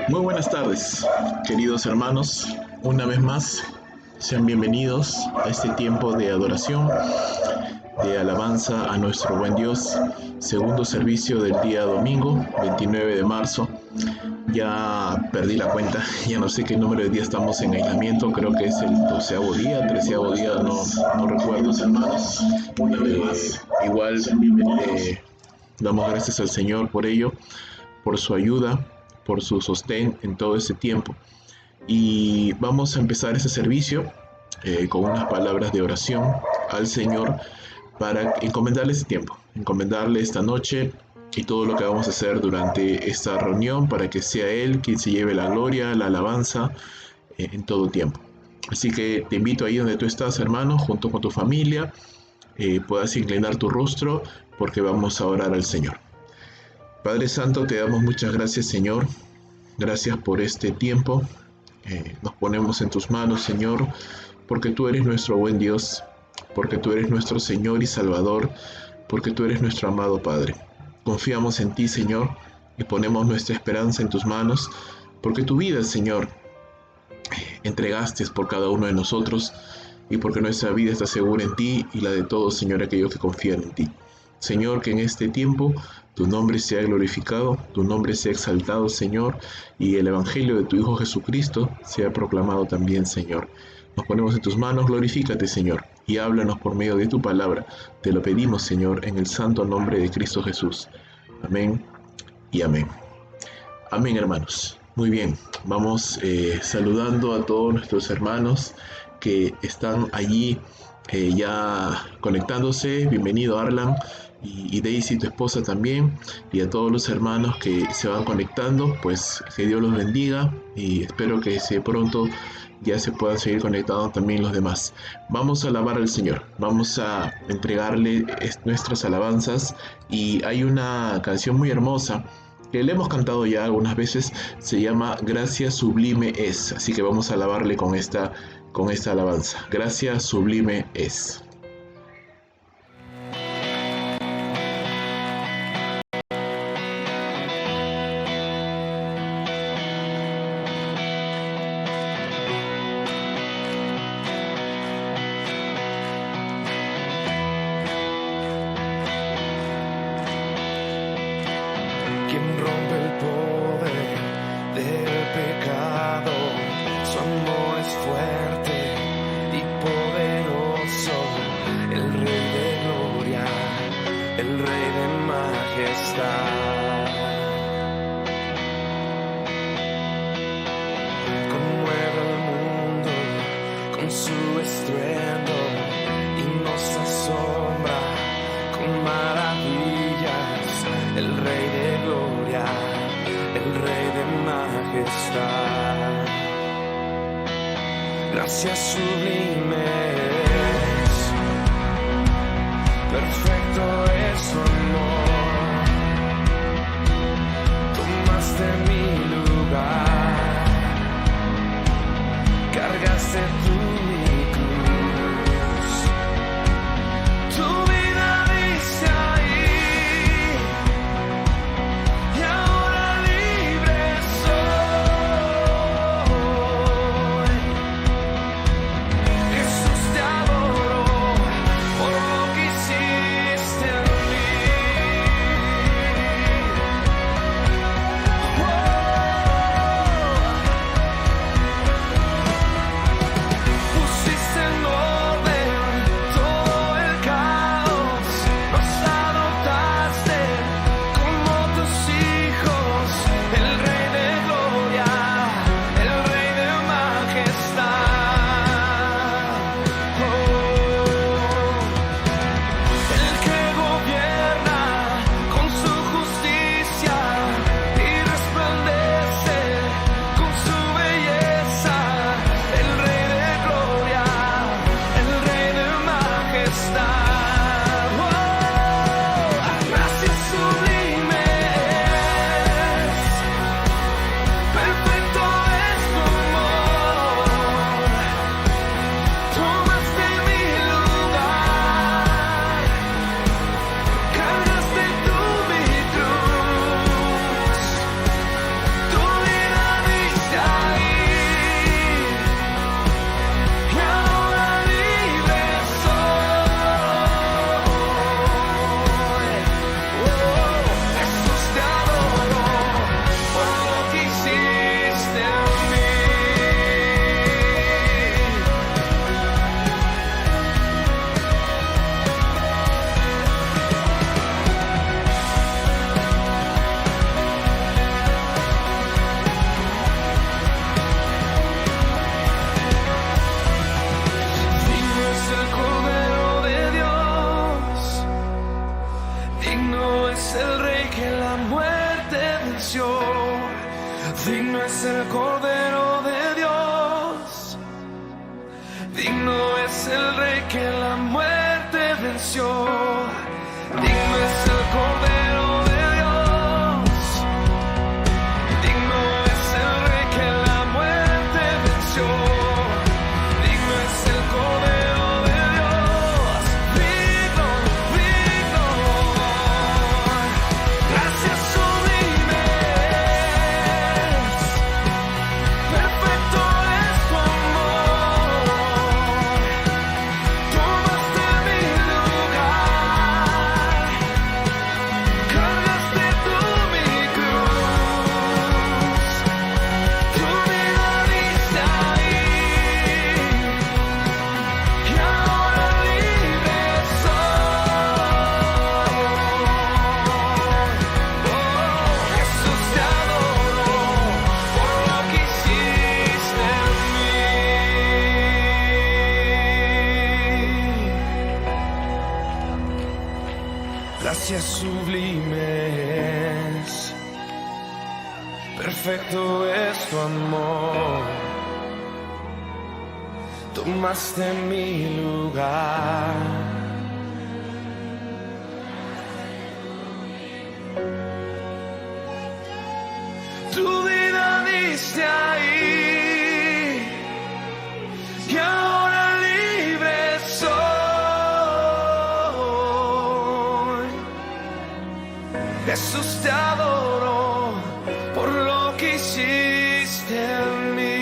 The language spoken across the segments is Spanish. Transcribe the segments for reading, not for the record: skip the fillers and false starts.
Muy buenas tardes, queridos hermanos. Una vez más, sean bienvenidos a este tiempo de adoración, de alabanza a nuestro buen Dios. Segundo servicio del día domingo, 29 de marzo. Ya perdí la cuenta, ya no sé qué número de día estamos en aislamiento. Creo que es el 12º día, 13º día, no recuerdo, hermanos. Una vez más, igual damos gracias al Señor por ello, por su ayuda, por su sostén en todo este tiempo. Y vamos a empezar este servicio con unas palabras de oración al Señor para encomendarle este tiempo, encomendarle esta noche y todo lo que vamos a hacer durante esta reunión para que sea Él quien se lleve la gloria, la alabanza en todo tiempo. Así que te invito ahí donde tú estás, hermano, junto con tu familia, puedas inclinar tu rostro porque vamos a orar al Señor. Padre Santo, te damos muchas gracias, Señor. Gracias por este tiempo. Nos ponemos en tus manos, Señor, porque tú eres nuestro buen Dios, porque tú eres nuestro Señor y Salvador, porque tú eres nuestro amado Padre. Confiamos en ti, Señor, y ponemos nuestra esperanza en tus manos, porque tu vida, Señor, entregaste por cada uno de nosotros, y porque nuestra vida está segura en ti y la de todos, Señor, aquellos que confían en ti. Señor, que en este tiempo tu nombre sea glorificado, tu nombre sea exaltado, Señor, y el Evangelio de tu Hijo Jesucristo sea proclamado también, Señor. Nos ponemos en tus manos, glorifícate, Señor, y háblanos por medio de tu palabra. Te lo pedimos, Señor, en el santo nombre de Cristo Jesús. Amén y amén. Amén, hermanos. Muy bien, vamos saludando a todos nuestros hermanos que están allí ya conectándose. Bienvenido, Arlan. Y Daisy, tu esposa también, y a todos los hermanos que se van conectando, pues que Dios los bendiga y espero que pronto ya se puedan seguir conectando también los demás. Vamos a alabar al Señor, vamos a entregarle nuestras alabanzas y hay una canción muy hermosa que le hemos cantado ya algunas veces, se llama Gracia Sublime Es, así que vamos a alabarle con esta alabanza. Gracia Sublime Es. Gracia sublime es, perfecto es su amor, tomaste mi lugar, cargaste tú mi cruz, tu vida dice ahí, y ahora libre soy. Jesús te adoro por lo que hiciste en mí. Digno es el Cordero de Dios, digno es el Rey que la muerte venció. Digno es el Cordero de Dios, digno es el Rey que la muerte venció. Digno es el Cordero de Dios, digno, digno. Gracias sublimes, perfecto es tu amor. Tomaste mi lugar, cargaste tú mi cruz, tu vida diste ahí, y ahora libre soy. Jesús, te adoro por lo que hiciste en mí. Gracias sublimes, perfecto es tu amor. Tomaste mi lugar. Tu vida diste ahí, y ahora libre soy. Jesús, te adoro por lo que hiciste en mí.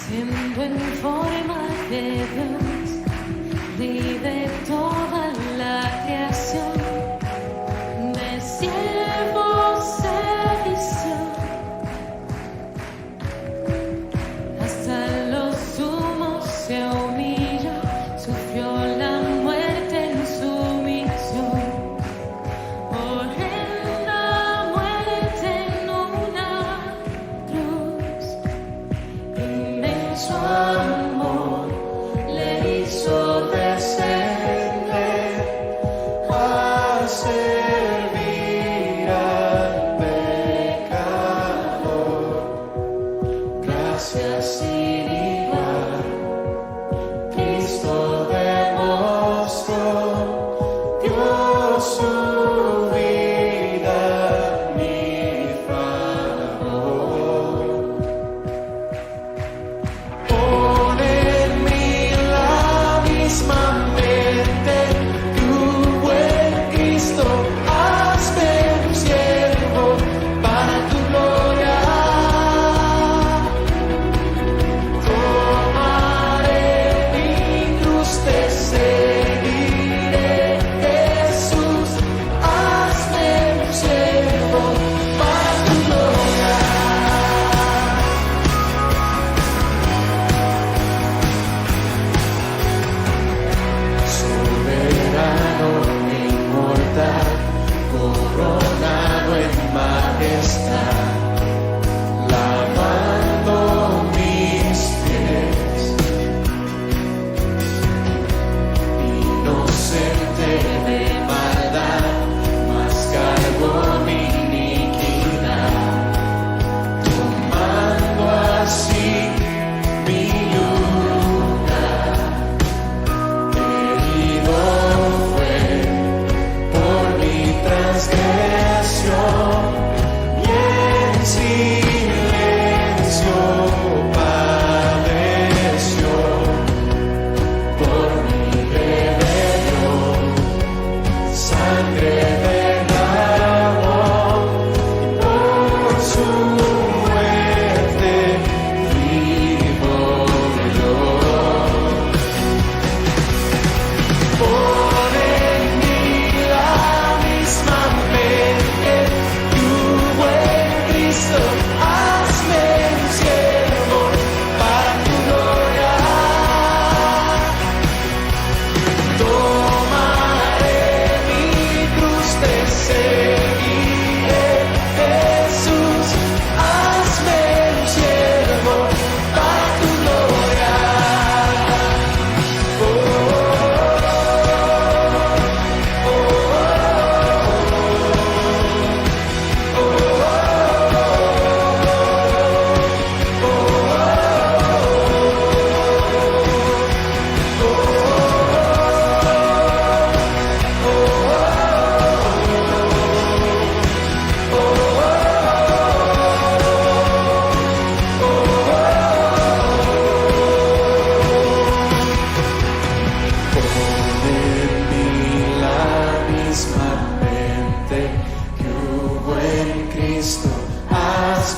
Siendo en forma de Dios, vive toda la creación, de siervo servicio, hasta los sumos se humilló, sufrió la muerte en sumisión, horrenda muerte en una cruz. Inmenso amor le hizo descer.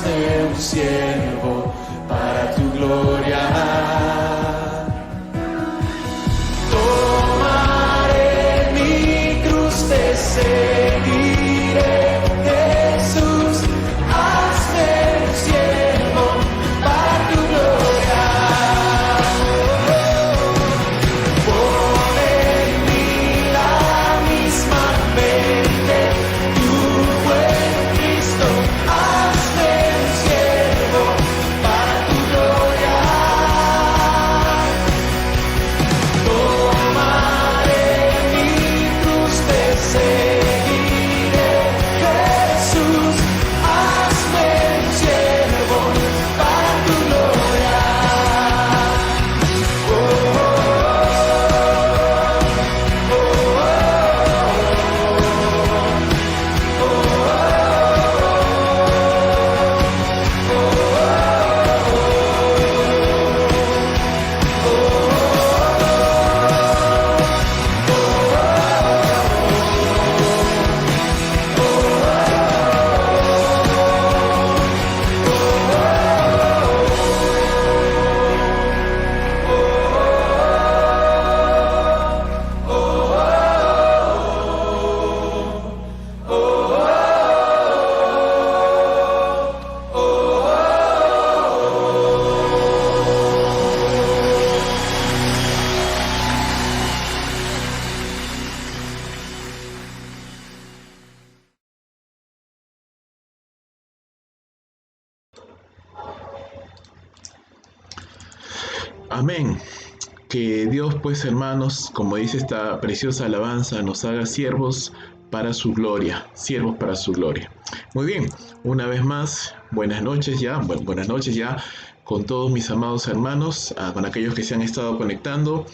hazme un siervo para tu gloria. Tomaré mi cruz, te seguiré, Jesús, hazme un siervo para tu gloria. Pon en mí la misma fe de tu buen Cristo, hazme un siervo para tu gloria. Tomaré mi cruz, te seguiré, Jesús, hazme un siervo para tu gloria. Amén. Que Dios, pues, hermanos, como dice esta preciosa alabanza, nos haga siervos para su gloria, siervos para su gloria. Muy bien, una vez más, buenas noches ya con todos mis amados hermanos, con aquellos que se han estado conectando,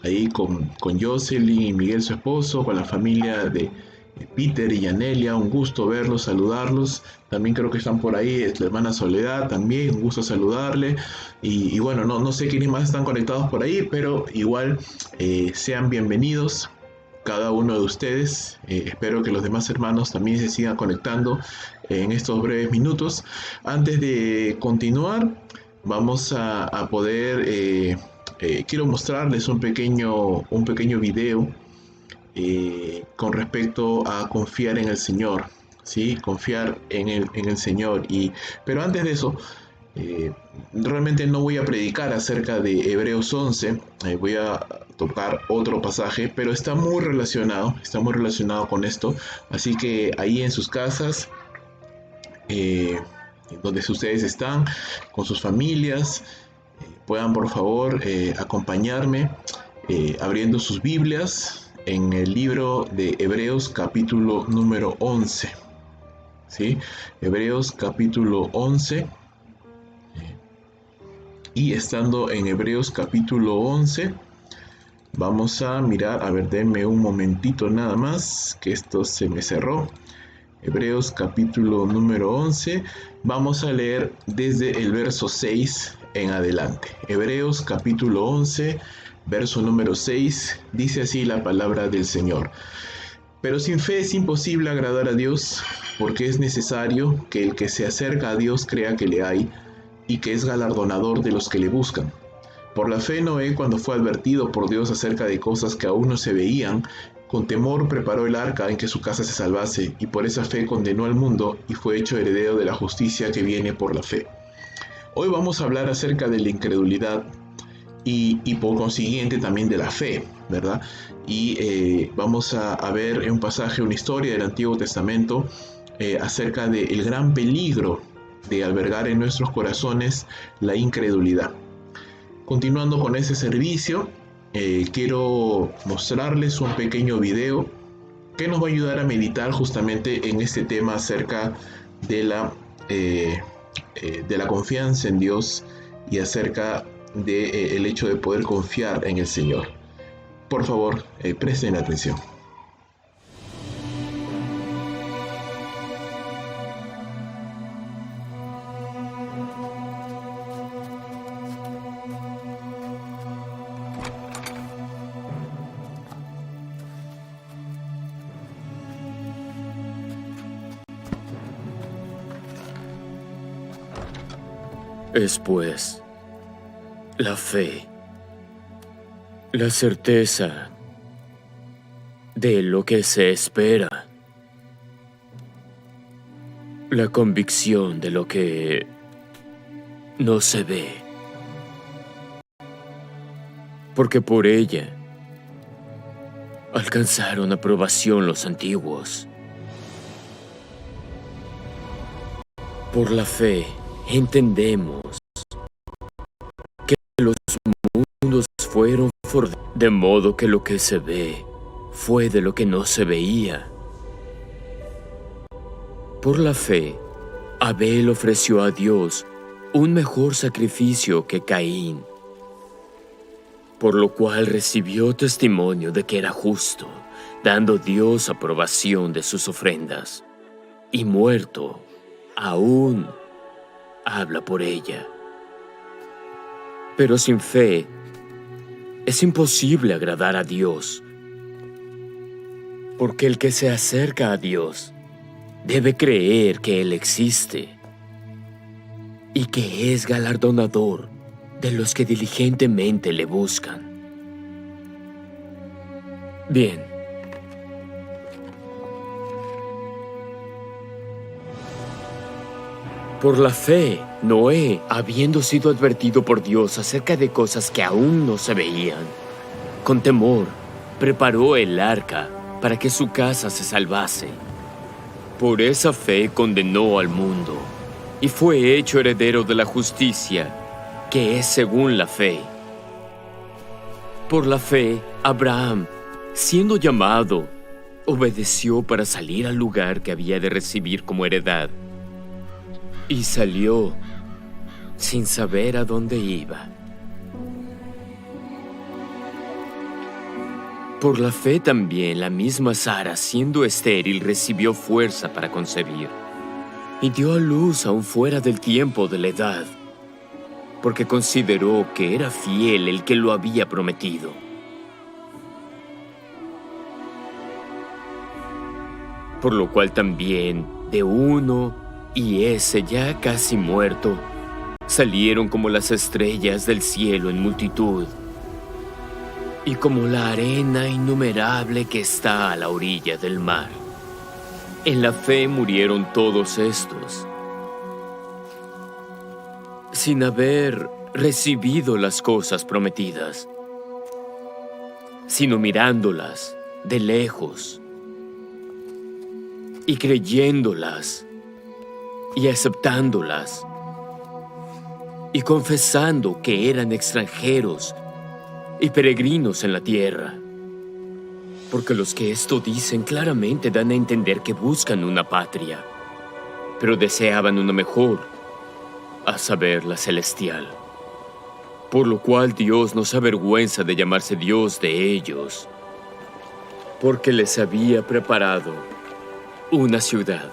ahí con Jocelyn y Miguel, su esposo, con la familia de Peter y Yanelia, un gusto verlos, saludarlos. También creo que están por ahí la hermana Soledad, también un gusto saludarle. Y bueno, no sé quiénes más están conectados por ahí, pero igual sean bienvenidos cada uno de ustedes. Espero que los demás hermanos también se sigan conectando en estos breves minutos. Antes de continuar, vamos a poder... quiero mostrarles un pequeño video con respecto a confiar en el Señor, ¿sí? Confiar en el Señor. Pero antes de eso, realmente no voy a predicar acerca de Hebreos 11, voy a tocar otro pasaje, pero está muy relacionado con esto, así que ahí en sus casas, donde ustedes están, con sus familias, puedan por favor acompañarme abriendo sus Biblias en el libro de Hebreos capítulo número 11, ¿sí? Hebreos capítulo 11, y estando en Hebreos capítulo 11, vamos a mirar, a ver, denme un momentito nada más, que esto se me cerró. Hebreos capítulo número 11, vamos a leer desde el verso 6 en adelante. Hebreos capítulo 11, verso número 6, dice así la palabra del Señor. Pero sin fe es imposible agradar a Dios, porque es necesario que el que se acerca a Dios crea que le hay, y que es galardonador de los que le buscan. Por la fe Noé, cuando fue advertido por Dios acerca de cosas que aún no se veían, con temor preparó el arca en que su casa se salvase, y por esa fe condenó al mundo y fue hecho heredero de la justicia que viene por la fe. Hoy vamos a hablar acerca de la incredulidad y por consiguiente también de la fe, ¿verdad? Y vamos a ver un pasaje, una historia del Antiguo Testamento acerca del gran peligro de albergar en nuestros corazones la incredulidad. Continuando con ese servicio, quiero mostrarles un pequeño video que nos va a ayudar a meditar justamente en este tema acerca de la confianza en Dios y acerca del hecho de poder confiar en el Señor. Por favor, presten atención. Es pues la fe, la certeza de lo que se espera, la convicción de lo que no se ve, porque por ella alcanzaron aprobación los antiguos. Por la fe entendemos que los mundos fueron formados, de modo que lo que se ve fue de lo que no se veía. Por la fe, Abel ofreció a Dios un mejor sacrificio que Caín, por lo cual recibió testimonio de que era justo, dando Dios aprobación de sus ofrendas, y muerto, aún habla por ella. Pero sin fe es imposible agradar a Dios, porque el que se acerca a Dios debe creer que Él existe y que es galardonador de los que diligentemente le buscan. Bien. Por la fe, Noé, habiendo sido advertido por Dios acerca de cosas que aún no se veían, con temor, preparó el arca para que su casa se salvase. Por esa fe condenó al mundo y fue hecho heredero de la justicia, que es según la fe. Por la fe, Abraham, siendo llamado, obedeció para salir al lugar que había de recibir como heredad. Y salió sin saber a dónde iba. Por la fe también la misma Sara, siendo estéril, recibió fuerza para concebir, y dio a luz aún fuera del tiempo de la edad, porque consideró que era fiel el que lo había prometido. Por lo cual también de uno, y ese ya casi muerto, salieron como las estrellas del cielo en multitud, y como la arena innumerable que está a la orilla del mar. En la fe murieron todos estos, sin haber recibido las cosas prometidas, sino mirándolas de lejos y creyéndolas y aceptándolas y confesando que eran extranjeros y peregrinos en la tierra. Porque los que esto dicen claramente dan a entender que buscan una patria, pero deseaban una mejor, a saber, la celestial. Por lo cual Dios no se avergüenza de llamarse Dios de ellos, porque les había preparado una ciudad.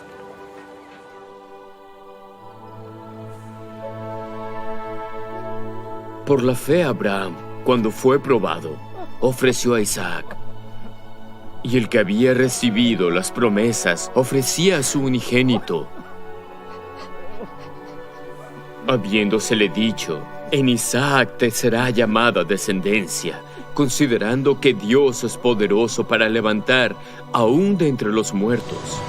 Por la fe Abraham, cuando fue probado, ofreció a Isaac. Y el que había recibido las promesas ofrecía a su unigénito, habiéndosele dicho: en Isaac te será llamada descendencia, considerando que Dios es poderoso para levantar aún de entre los muertos.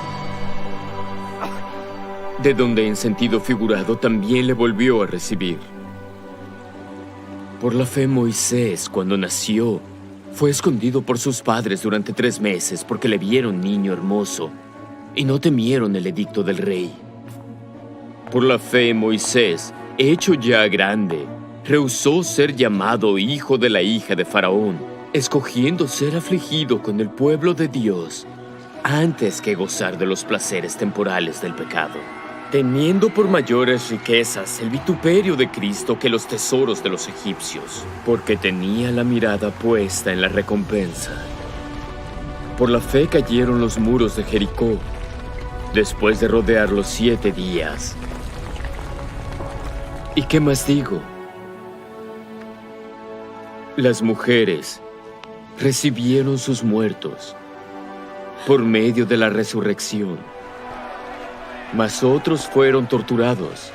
De donde en sentido figurado también le volvió a recibir. Por la fe Moisés, cuando nació, fue escondido por sus padres durante 3 meses porque le vieron niño hermoso y no temieron el edicto del rey. Por la fe Moisés, hecho ya grande, rehusó ser llamado hijo de la hija de Faraón, escogiendo ser afligido con el pueblo de Dios antes que gozar de los placeres temporales del pecado, teniendo por mayores riquezas el vituperio de Cristo que los tesoros de los egipcios, porque tenía la mirada puesta en la recompensa. Por la fe cayeron los muros de Jericó, después de rodearlos 7 días. ¿Y qué más digo? Las mujeres recibieron sus muertos por medio de la resurrección, mas otros fueron torturados,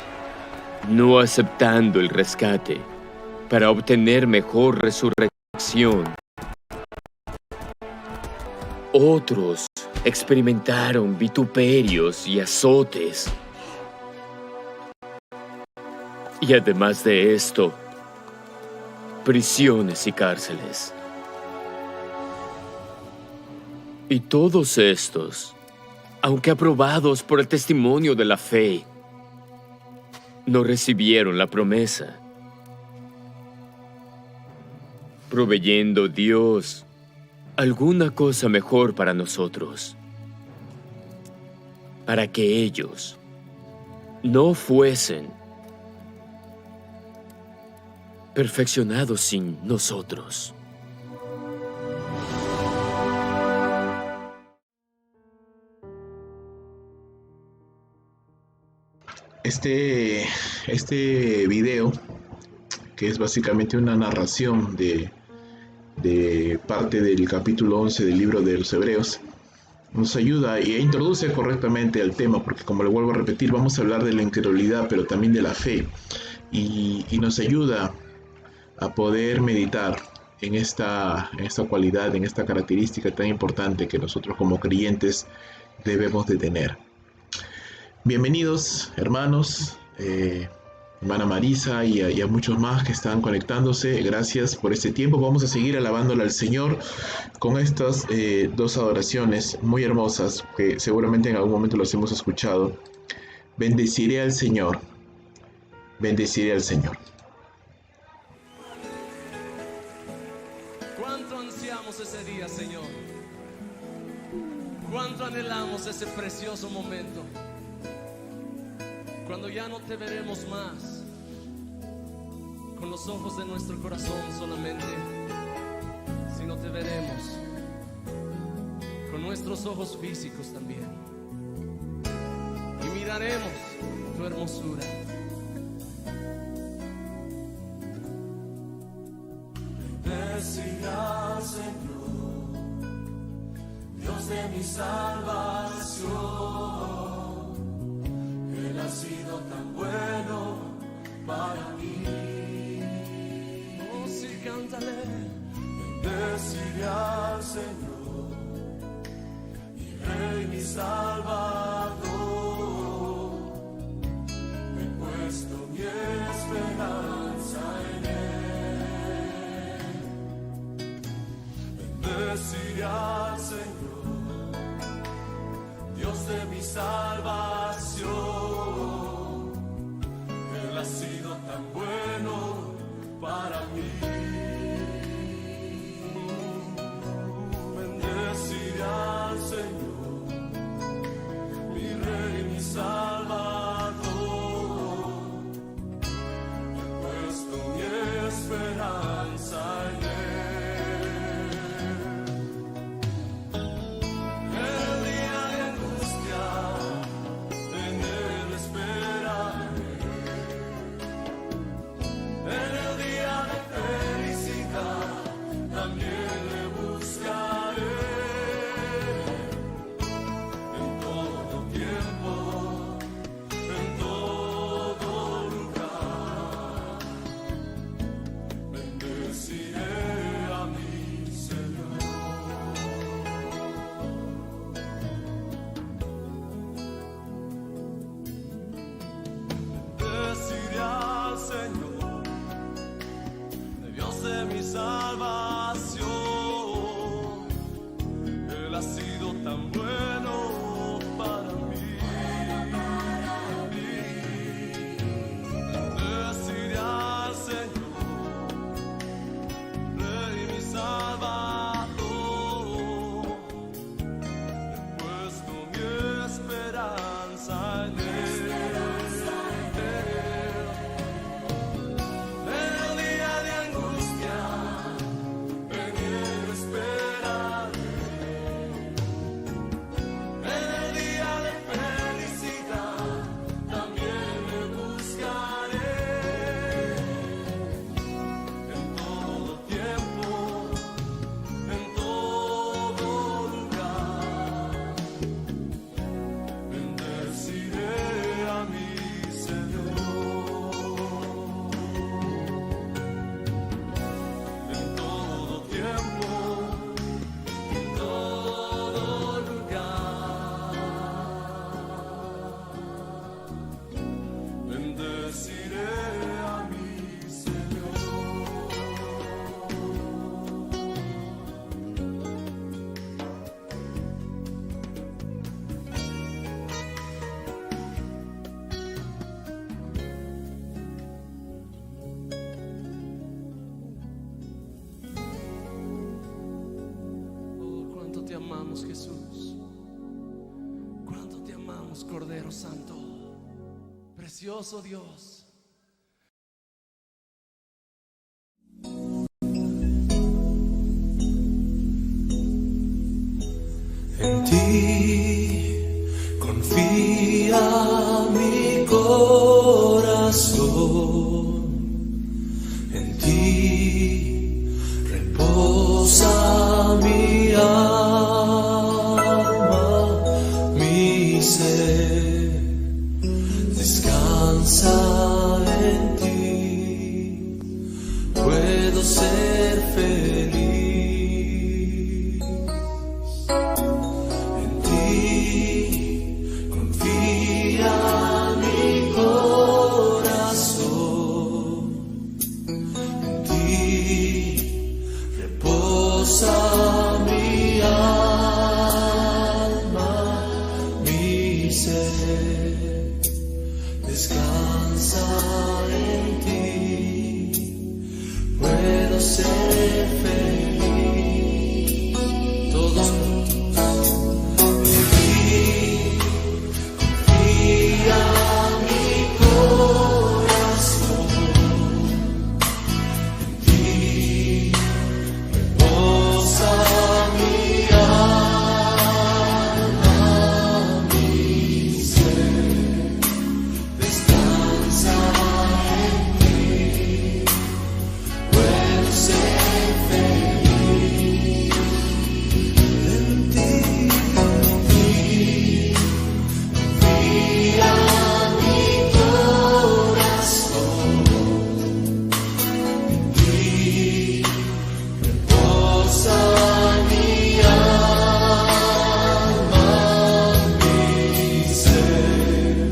no aceptando el rescate para obtener mejor resurrección. Otros experimentaron vituperios y azotes. Y además de esto, prisiones y cárceles. Y todos estos, aunque aprobados por el testimonio de la fe, no recibieron la promesa, proveyendo Dios alguna cosa mejor para nosotros, para que ellos no fuesen perfeccionados sin nosotros. Este video, que es básicamente una narración de parte del capítulo 11 del libro de los Hebreos, nos ayuda e introduce correctamente el tema, porque como le vuelvo a repetir, vamos a hablar de la incredulidad, pero también de la fe, y nos ayuda a poder meditar en esta cualidad, en esta característica tan importante que nosotros como creyentes debemos de tener. Bienvenidos, hermanos, hermana Marisa y a muchos más que están conectándose. Gracias por este tiempo. Vamos a seguir alabándole al Señor con estas dos adoraciones muy hermosas que seguramente en algún momento los hemos escuchado. Bendeciré al Señor. Bendeciré al Señor. ¿Cuánto ansiamos ese día, Señor? ¿Cuánto anhelamos ese precioso momento? Cuando ya no te veremos más con los ojos de nuestro corazón solamente, sino te veremos con nuestros ojos físicos también, y miraremos tu hermosura. Bendecirá, Señor, Dios de mi salvación. Él ha sido tan bueno para mí. Oh, sí, cántale. Bendeciré al Señor, mi Rey, mi Salvador. He puesto mi esperanza en Él. Bendeciré al Señor, Dios de mi salvación. Él ha sido tan bueno para mí. Bendeciré al Señor, mi Rey, mi Salvador. He puesto mi esperanza en Él. amamos, Jesús. Cuánto te amamos, Cordero Santo. Precioso Dios. En ti confía mi corazón, en ti reposa mi alma, mi ser descansa en ti, puedo ser feliz. Mi alma, mi ser, descansa en ti, puedo ser feliz. Todos en ti confía mi corazón, en ti reposa mi alma, mi ser, descansa en ti, puedo ser feliz. En ti confía mi corazón, en ti reposa mi alma, mi ser,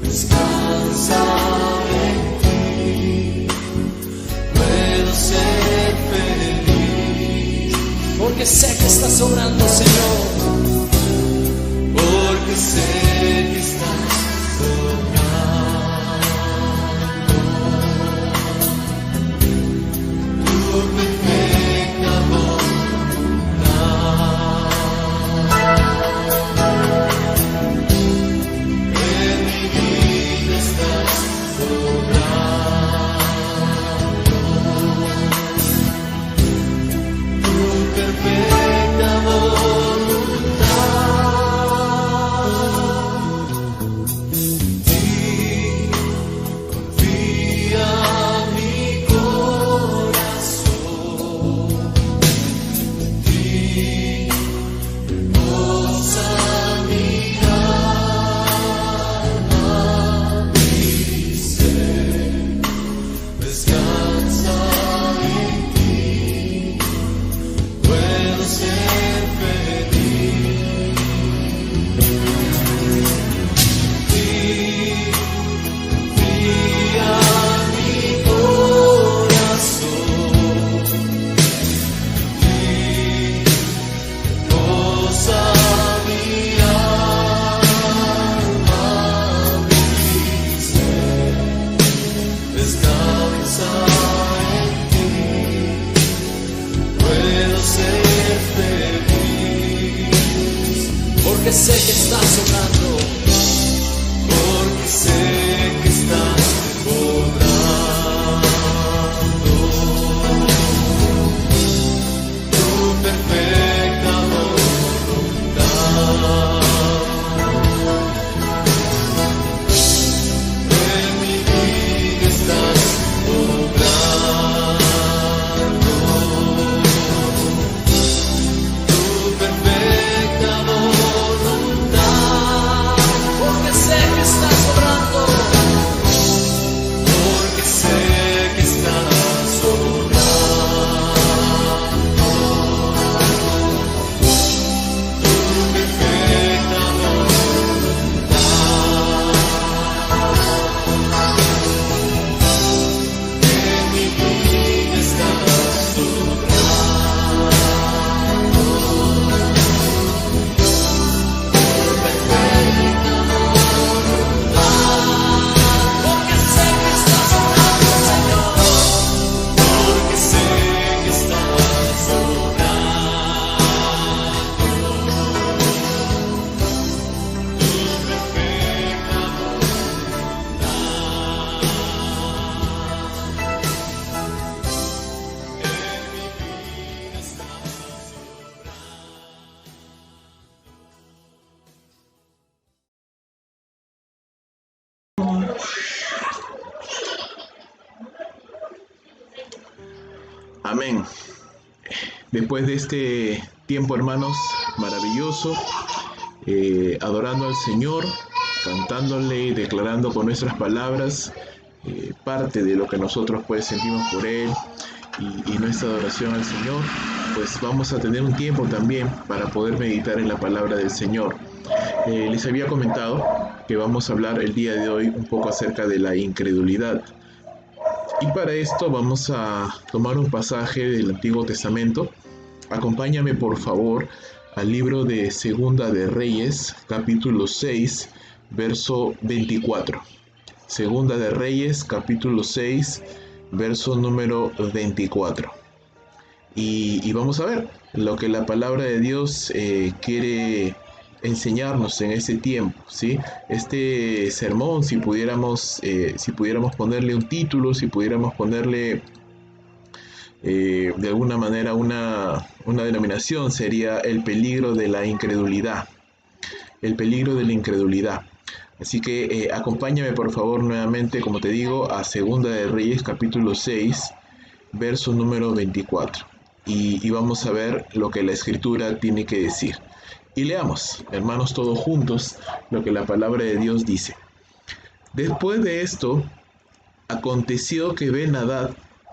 descansa en ti, puedo ser feliz. Porque sé que estás obrando, Señor. Porque sé que estás obrando tu perfecta voluntad. En mi vida estás obrando tu perfecta voluntad. En ti confía mi corazón, en ti reposa mi alma, mi ser, descansa en ti, puedo ser feliz. En ti confía mi corazón, en ti reposa mi alma, mi ser, descansa en ti, puedo ser feliz. Porque sé que estás obrando, porque sé que estás obrando tu perfecta voluntad. En mi vida estás obrando tu perfecta voluntad. Amén. Después de este tiempo, hermanos, maravilloso, adorando al Señor, cantándole y declarando con nuestras palabras parte de lo que nosotros pues sentimos por Él y nuestra adoración al Señor, pues vamos a tener un tiempo también para poder meditar en la palabra del Señor. Les había comentado que vamos a hablar el día de hoy un poco acerca de la incredulidad. Y para esto vamos a tomar un pasaje del Antiguo Testamento. Acompáñame por favor al libro de Segunda de Reyes, capítulo 6, verso 24. Segunda de Reyes, capítulo 6, verso número 24. Y vamos a ver lo que la palabra de Dios quiere enseñarnos en ese tiempo, ¿sí? Este sermón, si pudiéramos ponerle un título, si pudiéramos ponerle de alguna manera una denominación, sería el peligro de la incredulidad. El peligro de la incredulidad. Así que acompáñame por favor nuevamente, como te digo, a Segunda de Reyes capítulo 6, verso número 24. Y vamos a ver lo que la Escritura tiene que decir. Y leamos, hermanos, todos juntos, lo que la palabra de Dios dice. Después de esto, aconteció que Ben-Hadad,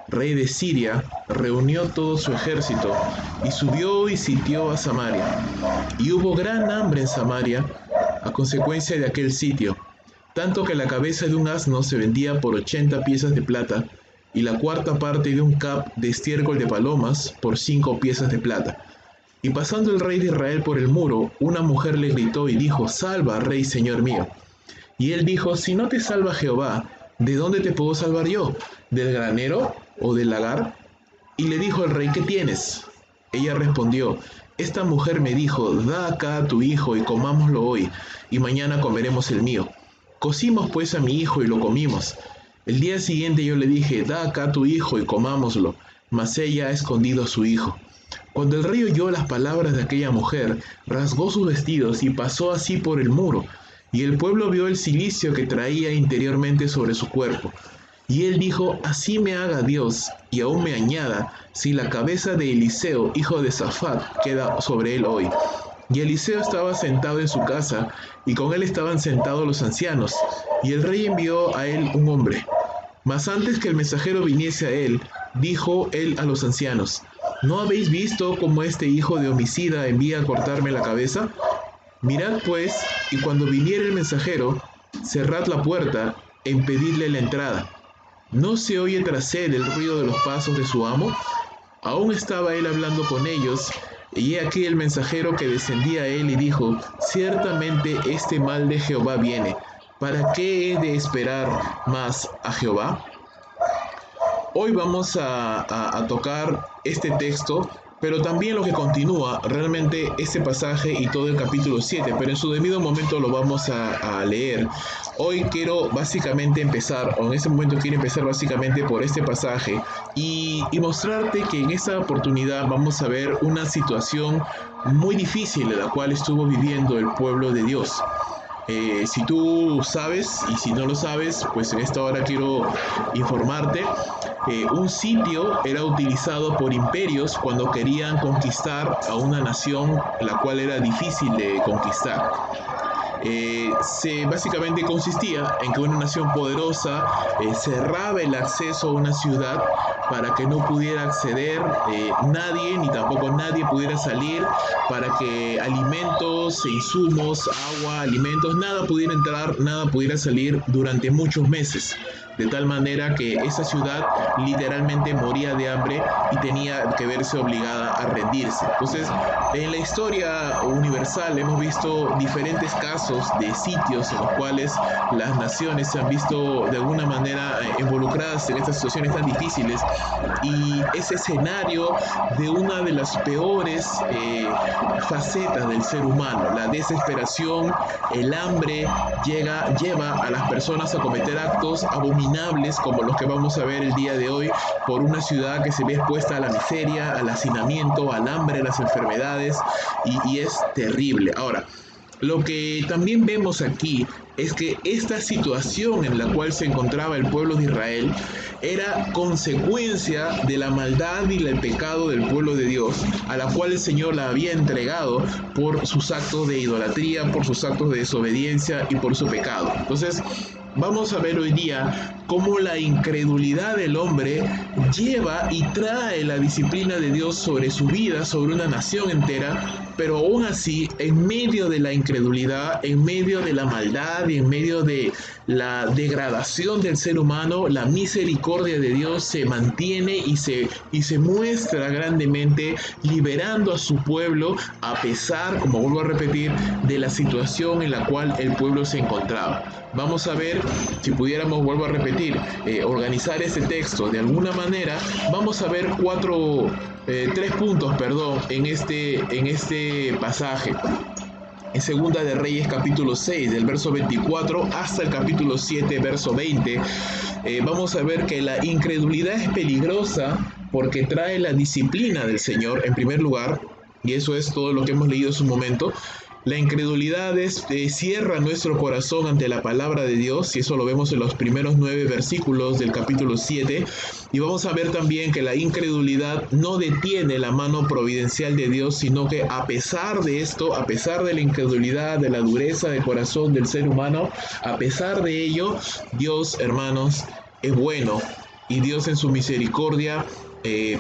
rey de Siria, reunió todo su ejército y subió y sitió a Samaria. Y hubo gran hambre en Samaria a consecuencia de aquel sitio, tanto que la cabeza de un asno se vendía por 80 piezas de plata, y la cuarta parte de un cap de estiércol de palomas por 5 piezas de plata. Y pasando el rey de Israel por el muro, una mujer le gritó y dijo: «Salva, rey, señor mío». Y él dijo: «Si no te salva Jehová, ¿de dónde te puedo salvar yo? ¿Del granero o del lagar?». Y le dijo el rey: «¿Qué tienes?». Ella respondió: «Esta mujer me dijo: da acá a tu hijo y comámoslo hoy, y mañana comeremos el mío». Cocimos pues a mi hijo y lo comimos. El día siguiente yo le dije: da acá a tu hijo y comámoslo, mas ella ha escondido a su hijo. Cuando el rey oyó las palabras de aquella mujer, rasgó sus vestidos y pasó así por el muro, y el pueblo vio el cilicio que traía interiormente sobre su cuerpo. Y él dijo: así me haga Dios, y aún me añada, si la cabeza de Eliseo, hijo de Safat, queda sobre él hoy. Y Eliseo estaba sentado en su casa, y con él estaban sentados los ancianos, y el rey envió a él un hombre. Mas antes que el mensajero viniese a él, dijo él a los ancianos: ¿no habéis visto cómo este hijo de homicida envía a cortarme la cabeza? Mirad pues, y cuando viniere el mensajero, cerrad la puerta e impedidle la entrada. ¿No se oye tras él el ruido de los pasos de su amo? Aún estaba él hablando con ellos, y he aquí el mensajero que descendía a él y dijo: ciertamente este mal de Jehová viene. ¿Para qué he de esperar más a Jehová? Hoy vamos a tocar este texto, pero también lo que continúa realmente este pasaje y todo el capítulo 7, pero en su debido momento lo vamos a leer. Hoy quiero básicamente empezar, o en este momento quiero empezar básicamente por este pasaje y mostrarte que en esta oportunidad vamos a ver una situación muy difícil en la cual estuvo viviendo el pueblo de Dios. Si tú sabes, y si no lo sabes, pues en esta hora quiero informarte. Un sitio era utilizado por imperios cuando querían conquistar a una nación la cual era difícil de conquistar. Básicamente consistía en que una nación poderosa cerraba el acceso a una ciudad para que no pudiera acceder nadie, ni tampoco nadie pudiera salir, para que alimentos, insumos, agua, alimentos, nada pudiera entrar, nada pudiera salir durante muchos meses. De tal manera que esa ciudad literalmente moría de hambre y tenía que verse obligada a rendirse. Entonces, en la historia universal hemos visto diferentes casos de sitios en los cuales las naciones se han visto de alguna manera involucradas en estas situaciones tan difíciles, y ese escenario de una de las peores facetas del ser humano, la desesperación, el hambre, lleva a las personas a cometer actos abominables como los que vamos a ver el día de hoy, por una ciudad que se ve expuesta a la miseria, al hacinamiento, al hambre, a las enfermedades, y es terrible. Ahora, lo que también vemos aquí es que esta situación en la cual se encontraba el pueblo de Israel era consecuencia de la maldad y el pecado del pueblo de Dios, a la cual el Señor la había entregado por sus actos de idolatría, por sus actos de desobediencia y por su pecado. Entonces, vamos a ver hoy día cómo la incredulidad del hombre lleva y trae la disciplina de Dios sobre su vida, sobre una nación entera, pero aún así, en medio de la incredulidad, en medio de la maldad y en medio de la degradación del ser humano, la misericordia de Dios se mantiene y se muestra grandemente, liberando a su pueblo a pesar, como vuelvo a repetir, de la situación en la cual el pueblo se encontraba. Vamos a ver, si pudiéramos, vuelvo a repetir, organizar este texto de alguna manera, vamos a ver tres puntos, en este pasaje. En Segunda de Reyes capítulo 6, del verso 24 hasta el capítulo 7, verso 20, vamos a ver que la incredulidad es peligrosa porque trae la disciplina del Señor en primer lugar, y eso es todo lo que hemos leído en su momento. La incredulidad cierra nuestro corazón ante la palabra de Dios, y eso lo vemos en los primeros 9 versículos del capítulo 7. Y vamos a ver también que la incredulidad no detiene la mano providencial de Dios, sino que a pesar de esto, a pesar de la incredulidad, de la dureza de corazón del ser humano, a pesar de ello, Dios, hermanos, es bueno, y Dios en su misericordia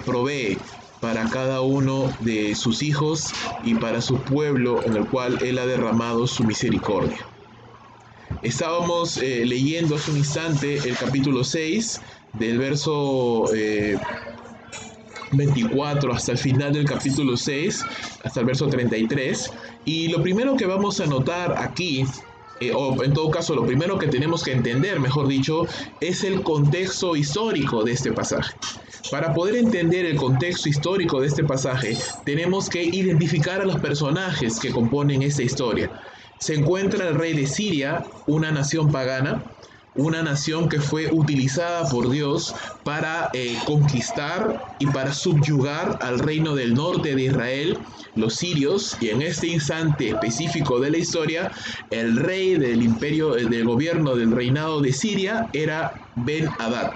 provee para cada uno de sus hijos y para su pueblo en el cual Él ha derramado su misericordia. Estábamos leyendo hace un instante el capítulo 6, del verso 24 hasta el final del capítulo 6, hasta el verso 33, y lo primero que vamos a notar aquí, o en todo caso lo primero que tenemos que entender, mejor dicho, es el contexto histórico de este pasaje. Para poder entender el contexto histórico de este pasaje, tenemos que identificar a los personajes que componen esta historia. Se encuentra el rey de Siria, una nación pagana, una nación que fue utilizada por Dios para conquistar y para subyugar al reino del norte de Israel, los sirios, y en este instante específico de la historia, el rey del imperio, del gobierno del reinado de Siria era Ben-Hadad.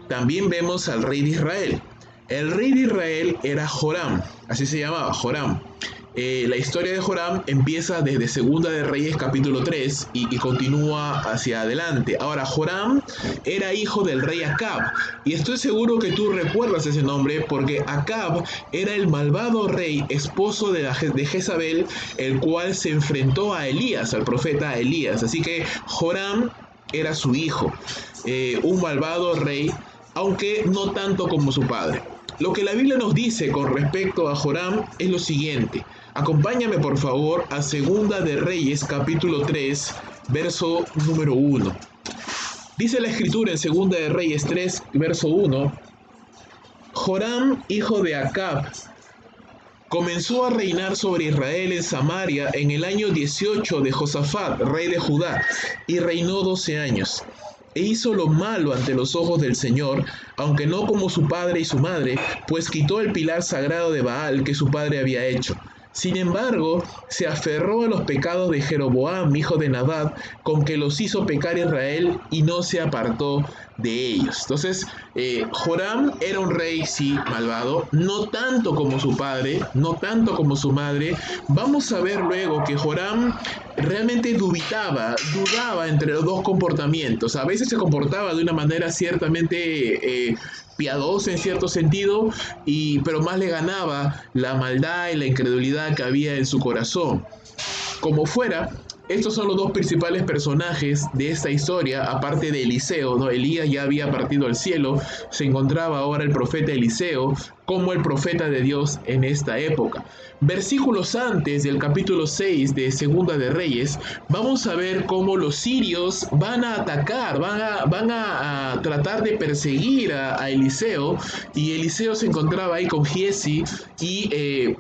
También vemos al rey de Israel. El rey de Israel era Joram, así se llamaba, Joram. La historia de Joram empieza desde Segunda de Reyes capítulo 3 y continúa hacia adelante. Ahora, Joram era hijo del rey Acab, y estoy seguro que tú recuerdas ese nombre porque Acab era el malvado rey, esposo de Jezabel, el cual se enfrentó a Elías, al profeta Elías. Así que Joram era su hijo, un malvado rey, aunque no tanto como su padre. Lo que la Biblia nos dice con respecto a Joram es lo siguiente. Acompáñame por favor a Segunda de Reyes capítulo 3, verso número 1. Dice la escritura en Segunda de Reyes 3, verso 1. Joram, hijo de Acab, comenzó a reinar sobre Israel en Samaria en el año 18 de Josafat, rey de Judá, y reinó 12 años. E hizo lo malo ante los ojos del Señor, aunque no como su padre y su madre, pues quitó el pilar sagrado de Baal que su padre había hecho. Sin embargo, se aferró a los pecados de Jeroboam, hijo de Nabat, con que los hizo pecar Israel, y no se apartó de ellos. Entonces, Joram era un rey, sí, malvado, no tanto como su padre, no tanto como su madre. Vamos a ver luego que Joram realmente dudaba entre los dos comportamientos. A veces se comportaba de una manera ciertamente piadosa en cierto sentido, pero más le ganaba la maldad y la incredulidad que había en su corazón. Como fuera, estos son los dos principales personajes de esta historia, aparte de Eliseo, ¿no? Elías ya había partido al cielo, se encontraba ahora el profeta Eliseo como el profeta de Dios en esta época. Versículos antes del capítulo 6 de Segunda de Reyes, vamos a ver cómo los sirios van a atacar, van a tratar de perseguir a Eliseo, y Eliseo se encontraba ahí con Giezi, y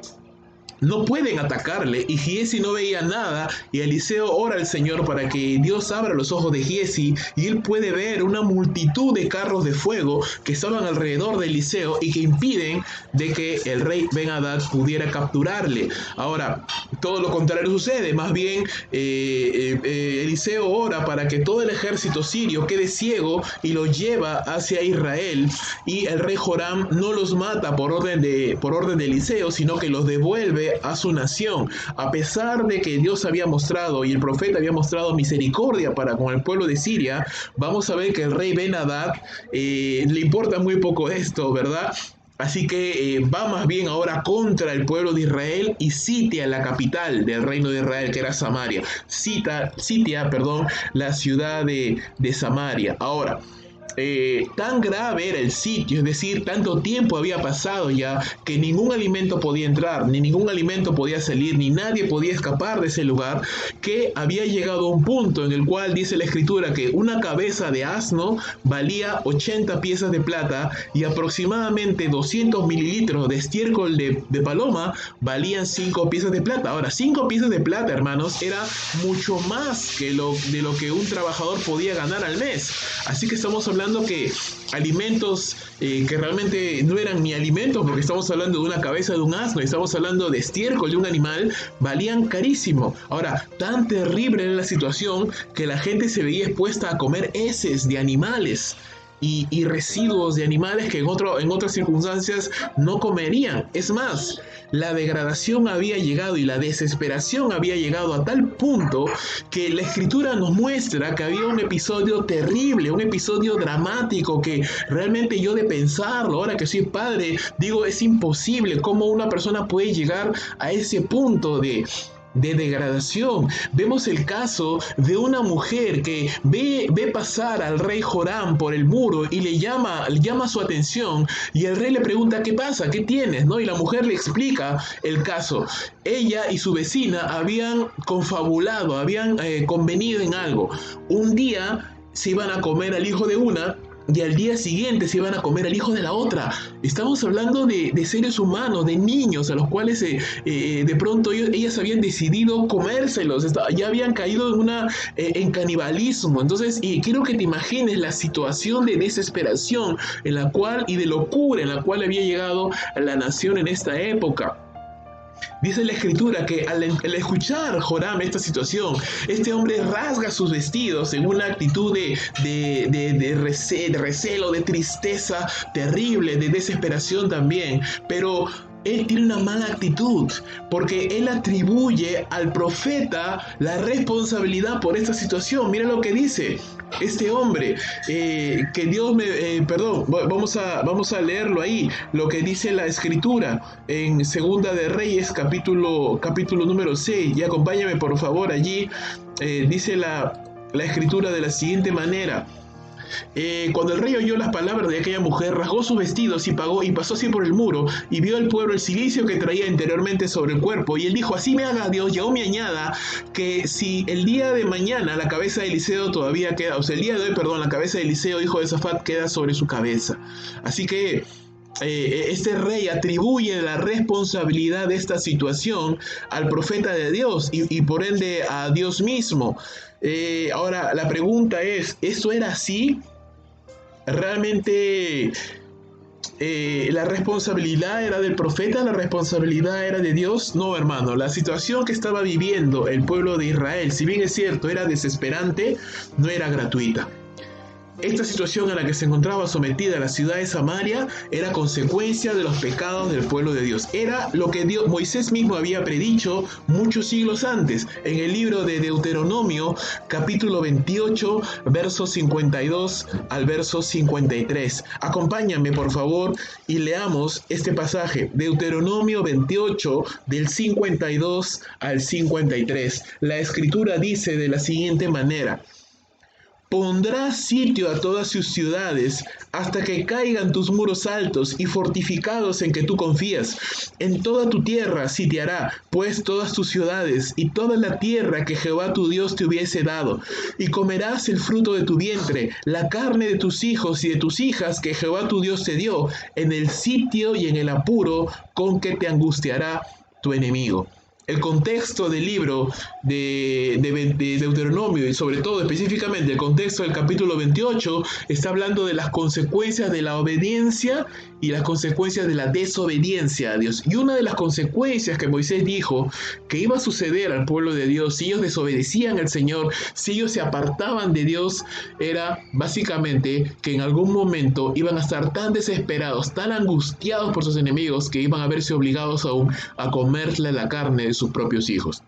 no pueden atacarle, y Giezi no veía nada, y Eliseo ora al Señor para que Dios abra los ojos de Giezi, y él puede ver una multitud de carros de fuego que estaban alrededor de Eliseo y que impiden de que el rey Ben-Hadad pudiera capturarle. Ahora, todo lo contrario sucede, más bien Eliseo ora para que todo el ejército sirio quede ciego y lo lleva hacia Israel, y el rey Joram no los mata por orden de Eliseo, sino que los devuelve a su nación, a pesar de que Dios había mostrado y el profeta había mostrado misericordia para con el pueblo de Siria. Vamos a ver que el rey Ben-Hadad le importa muy poco esto, ¿verdad? Así que va más bien ahora contra el pueblo de Israel y sitia la capital del reino de Israel, que era Samaria. Sitia, la ciudad de Samaria. Ahora, tan grave era el sitio, es decir, tanto tiempo había pasado ya que ningún alimento podía entrar, ni ningún alimento podía salir, ni nadie podía escapar de ese lugar, que había llegado a un punto en el cual dice la escritura que una cabeza de asno valía 80 piezas de plata y aproximadamente 200 mililitros de estiércol de paloma valían 5 piezas de plata. Ahora, 5 piezas de plata, hermanos, era mucho más de lo que un trabajador podía ganar al mes. Así que estamos hablando que alimentos que realmente no eran ni alimentos, porque estamos hablando de una cabeza de un asno, y estamos hablando de estiércol de un animal, valían carísimo. Ahora, tan terrible era la situación que la gente se veía expuesta a comer heces de animales y residuos de animales que en otras circunstancias no comerían. Es más, la degradación había llegado y la desesperación había llegado a tal punto que la escritura nos muestra que había un episodio terrible, un episodio dramático que realmente yo, de pensarlo, ahora que soy padre, digo, es imposible cómo una persona puede llegar a ese punto de degradación. Vemos el caso de una mujer que ve pasar al rey Joram por el muro y le llama su atención, y el rey le pregunta: ¿qué pasa? ¿Qué tienes? ¿No? Y la mujer le explica el caso. Ella y su vecina habían confabulado, habían convenido en algo. Un día se iban a comer al hijo de una, y al día siguiente se iban a comer al hijo de la otra. Estamos hablando de seres humanos, de niños, a los cuales de pronto ellas habían decidido comérselos, ya habían caído en canibalismo. Entonces, quiero que te imagines la situación de desesperación y de locura en la cual había llegado la nación en esta época. Dice la escritura que al escuchar Joram esta situación, este hombre rasga sus vestidos en una actitud de recelo, de tristeza terrible, de desesperación también, pero él tiene una mala actitud, porque él atribuye al profeta la responsabilidad por esta situación. Mira lo que dice este hombre, que Dios vamos a leerlo ahí, lo que dice la escritura en Segunda de Reyes, capítulo número 6, y acompáñame por favor allí. Dice la escritura de la siguiente manera: cuando el rey oyó las palabras de aquella mujer, rasgó sus vestidos y pasó así por el muro, y vio el pueblo el cilicio que traía interiormente sobre el cuerpo, y él dijo: así me haga Dios y aún me añada, que si el día de mañana la cabeza de Eliseo todavía queda, o sea, el día de hoy, la cabeza de Eliseo, hijo de Safat, queda sobre su cabeza. Así que este rey atribuye la responsabilidad de esta situación al profeta de Dios y por ende a Dios mismo. Ahora, la pregunta es, ¿esto era así? ¿Realmente la responsabilidad era del profeta? ¿La responsabilidad era de Dios? No, hermano. La situación que estaba viviendo el pueblo de Israel, si bien es cierto, era desesperante, no era gratuita. Esta situación a la que se encontraba sometida la ciudad de Samaria era consecuencia de los pecados del pueblo de Dios. Era lo que Moisés mismo había predicho muchos siglos antes, en el libro de Deuteronomio, capítulo 28, versos 52 al verso 53. Acompáñame, por favor, y leamos este pasaje. Deuteronomio 28, del 52 al 53. La escritura dice de la siguiente manera: pondrás sitio a todas sus ciudades hasta que caigan tus muros altos y fortificados en que tú confías. En toda tu tierra sitiará, pues, todas tus ciudades y toda la tierra que Jehová tu Dios te hubiese dado. Y comerás el fruto de tu vientre, la carne de tus hijos y de tus hijas que Jehová tu Dios te dio, en el sitio y en el apuro con que te angustiará tu enemigo. El contexto del libro de Deuteronomio, y sobre todo específicamente el contexto del capítulo 28, está hablando de las consecuencias de la obediencia y las consecuencias de la desobediencia a Dios. Y una de las consecuencias que Moisés dijo que iba a suceder al pueblo de Dios si ellos desobedecían al Señor, si ellos se apartaban de Dios, era básicamente que en algún momento iban a estar tan desesperados, tan angustiados por sus enemigos, que iban a verse obligados aún a comerle la carne de sus propios hijos.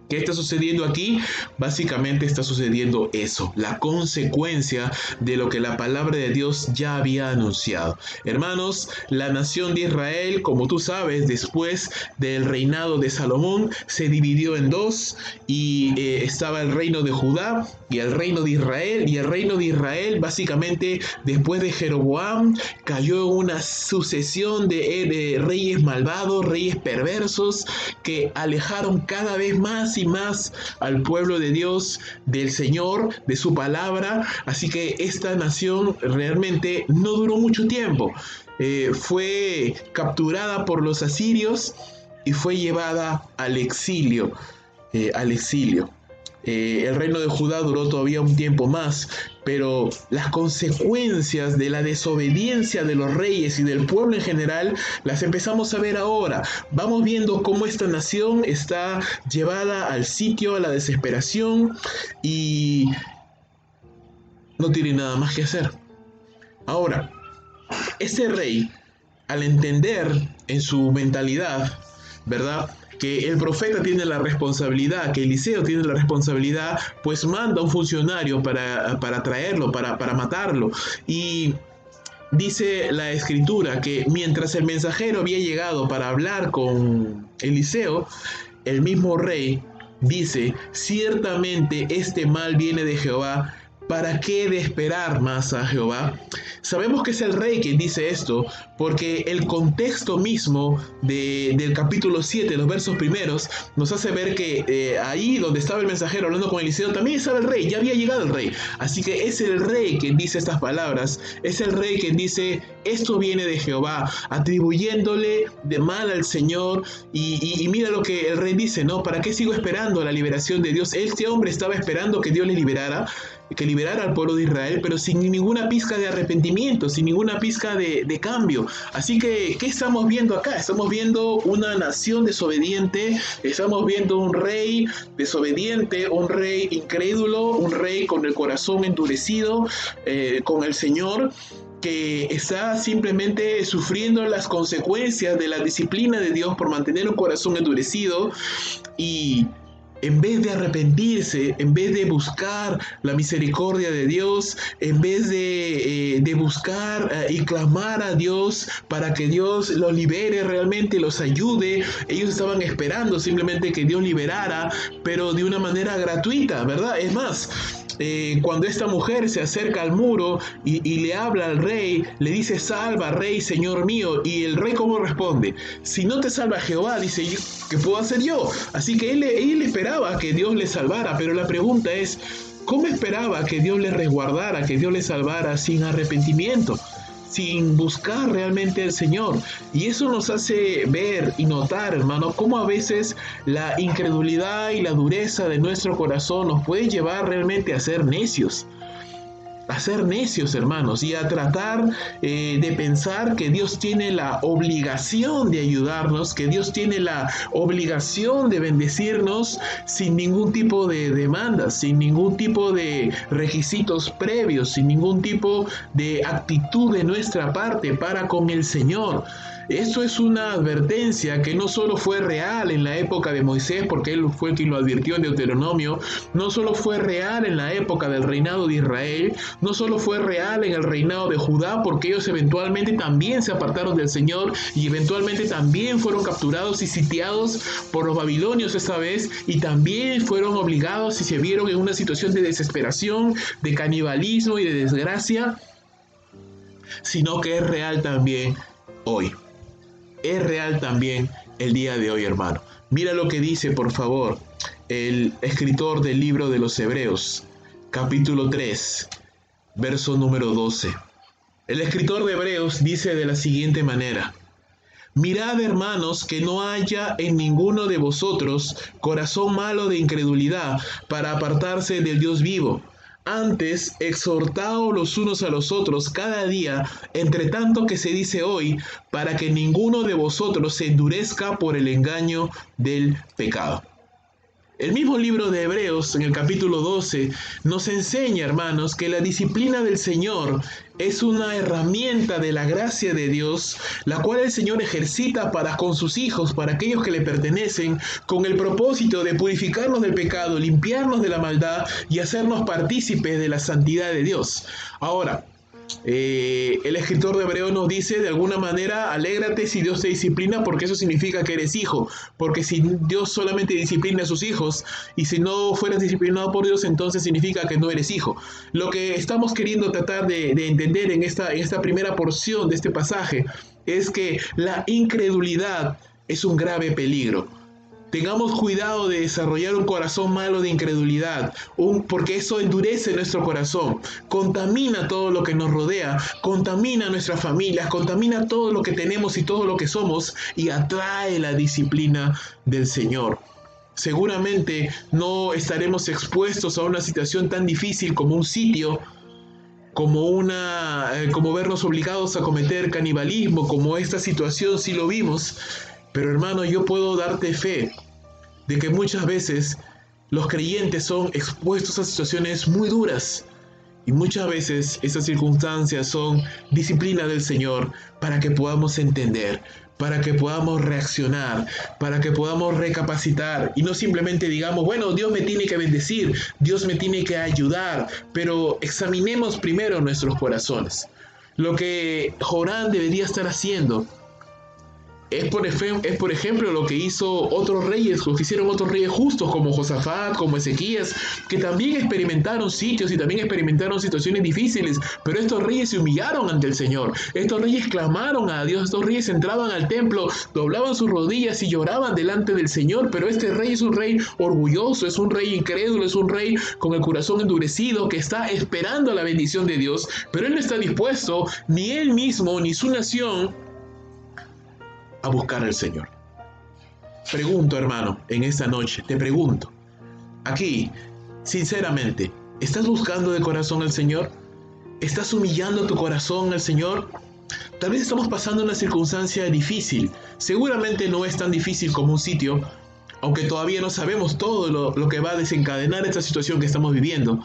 ¿Qué está sucediendo aquí? Básicamente está sucediendo eso, la consecuencia de lo que la palabra de Dios ya había anunciado. Hermanos, la nación de Israel, como tú sabes, después del reinado de Salomón, se dividió en dos y estaba el reino de Judá y el reino de Israel. Y el reino de Israel, básicamente, después de Jeroboam, cayó en una sucesión de reyes malvados, reyes perversos, que alejaron cada vez más y más al pueblo de Dios, del Señor, de su palabra. Así que esta nación realmente no duró mucho tiempo. Fue capturada por los asirios y fue llevada al exilio. El reino de Judá duró todavía un tiempo más, pero las consecuencias de la desobediencia de los reyes y del pueblo en general las empezamos a ver ahora. Vamos viendo cómo esta nación está llevada al sitio, a la desesperación, y no tiene nada más que hacer. Ahora, ese rey, al entender en su mentalidad, ¿verdad?, que el profeta tiene la responsabilidad, que Eliseo tiene la responsabilidad, pues manda a un funcionario para traerlo, para matarlo. Y dice la escritura que mientras el mensajero había llegado para hablar con Eliseo, el mismo rey dice: ciertamente este mal viene de Jehová. ¿Para qué de esperar más a Jehová? Sabemos que es el rey quien dice esto, porque el contexto mismo del capítulo 7, los versos primeros, nos hace ver que ahí donde estaba el mensajero hablando con Eliseo, también estaba el rey, ya había llegado el rey. Así que es el rey quien dice estas palabras, es el rey quien dice: esto viene de Jehová, atribuyéndole de mal al Señor. Y mira lo que el rey dice, ¿no? ¿Para qué sigo esperando la liberación de Dios? Este hombre estaba esperando que Dios le liberara, que liberara al pueblo de Israel, pero sin ninguna pizca de arrepentimiento, sin ninguna pizca de cambio. Así que, ¿qué estamos viendo acá? Estamos viendo una nación desobediente, estamos viendo un rey desobediente, un rey incrédulo, un rey con el corazón endurecido con el Señor, que está simplemente sufriendo las consecuencias de la disciplina de Dios por mantener un corazón endurecido. Y en vez de arrepentirse, en vez de buscar la misericordia de Dios, en vez de buscar y clamar a Dios para que Dios los libere realmente, los ayude, ellos estaban esperando simplemente que Dios liberara, pero de una manera gratuita, ¿verdad? Es más, cuando esta mujer se acerca al muro y le habla al rey, le dice: salva, rey, señor mío. Y el rey, ¿cómo responde? Si no te salva Jehová, dice, ¿qué puedo hacer yo? Así que él esperaba que Dios le salvara, pero la pregunta es: ¿cómo esperaba que Dios le resguardara, que Dios le salvara sin arrepentimiento, sin buscar realmente al Señor? Y eso nos hace ver y notar, hermano, cómo a veces la incredulidad y la dureza de nuestro corazón nos puede llevar realmente a ser necios. A ser necios, hermanos, y a tratar de pensar que Dios tiene la obligación de ayudarnos, que Dios tiene la obligación de bendecirnos sin ningún tipo de demandas, sin ningún tipo de requisitos previos, sin ningún tipo de actitud de nuestra parte para con el Señor. Esto es una advertencia que no solo fue real en la época de Moisés, porque él fue quien lo advirtió en Deuteronomio, no solo fue real en la época del reinado de Israel, no solo fue real en el reinado de Judá, porque ellos eventualmente también se apartaron del Señor y eventualmente también fueron capturados y sitiados por los babilonios esta vez, y también fueron obligados y se vieron en una situación de desesperación, de canibalismo y de desgracia, sino que es real también hoy. Es real también el día de hoy, hermano. Mira lo que dice, por favor, el escritor del libro de los Hebreos, capítulo 3, verso número 12. El escritor de Hebreos dice de la siguiente manera: Mirad, hermanos, que no haya en ninguno de vosotros corazón malo de incredulidad para apartarse del Dios vivo. Antes, exhortaos los unos a los otros cada día, entre tanto que se dice hoy, para que ninguno de vosotros se endurezca por el engaño del pecado. El mismo libro de Hebreos, en el capítulo 12, nos enseña, hermanos, que la disciplina del Señor es una herramienta de la gracia de Dios, la cual el Señor ejercita para con sus hijos, para aquellos que le pertenecen, con el propósito de purificarnos del pecado, limpiarnos de la maldad y hacernos partícipes de la santidad de Dios. Ahora, el escritor de Hebreos nos dice de alguna manera: alégrate si Dios te disciplina, porque eso significa que eres hijo, porque si Dios solamente disciplina a sus hijos y si no fueras disciplinado por Dios, entonces significa que no eres hijo. Lo que estamos queriendo tratar de entender en esta primera porción de este pasaje es que la incredulidad es un grave peligro. Tengamos cuidado de desarrollar un corazón malo de incredulidad, porque eso endurece nuestro corazón, contamina todo lo que nos rodea, contamina nuestras familias, contamina todo lo que tenemos y todo lo que somos y atrae la disciplina del Señor. Seguramente no estaremos expuestos a una situación tan difícil como un sitio, como vernos obligados a cometer canibalismo, como esta situación sí lo vimos. Pero hermano, yo puedo darte fe de que muchas veces los creyentes son expuestos a situaciones muy duras y muchas veces esas circunstancias son disciplina del Señor para que podamos entender, para que podamos reaccionar, para que podamos recapacitar y no simplemente digamos: bueno, Dios me tiene que bendecir, Dios me tiene que ayudar, pero examinemos primero nuestros corazones. Lo que Joram debería estar haciendo es por ejemplo lo que hizo otros reyes, lo que hicieron otros reyes justos como Josafat, como Ezequías, que también experimentaron sitios y también experimentaron situaciones difíciles, pero estos reyes se humillaron ante el Señor, estos reyes clamaron a Dios, estos reyes entraban al templo, doblaban sus rodillas y lloraban delante del Señor. Pero este rey es un rey orgulloso, es un rey incrédulo, es un rey con el corazón endurecido que está esperando la bendición de Dios, pero él no está dispuesto, ni él mismo ni su nación, a buscar al Señor. Pregunto, hermano, en esta noche, te pregunto, aquí, sinceramente, ¿estás buscando de corazón al Señor? ¿Estás humillando tu corazón al Señor? Tal vez estamos pasando una circunstancia difícil. Seguramente no es tan difícil como un sitio, aunque todavía no sabemos todo lo que va a desencadenar esta situación que estamos viviendo.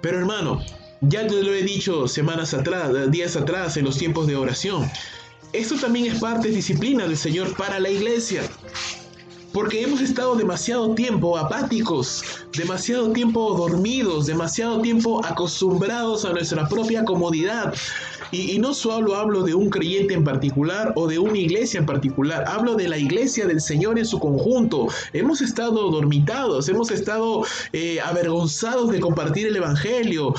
Pero hermano, ya te lo he dicho días atrás, en los tiempos de oración. Esto también es parte de disciplina del Señor para la iglesia, porque hemos estado demasiado tiempo apáticos, demasiado tiempo dormidos, demasiado tiempo acostumbrados a nuestra propia comodidad. Y no solo hablo de un creyente en particular o de una iglesia en particular, hablo de la iglesia del Señor en su conjunto. Hemos estado dormitados, hemos estado avergonzados de compartir el evangelio,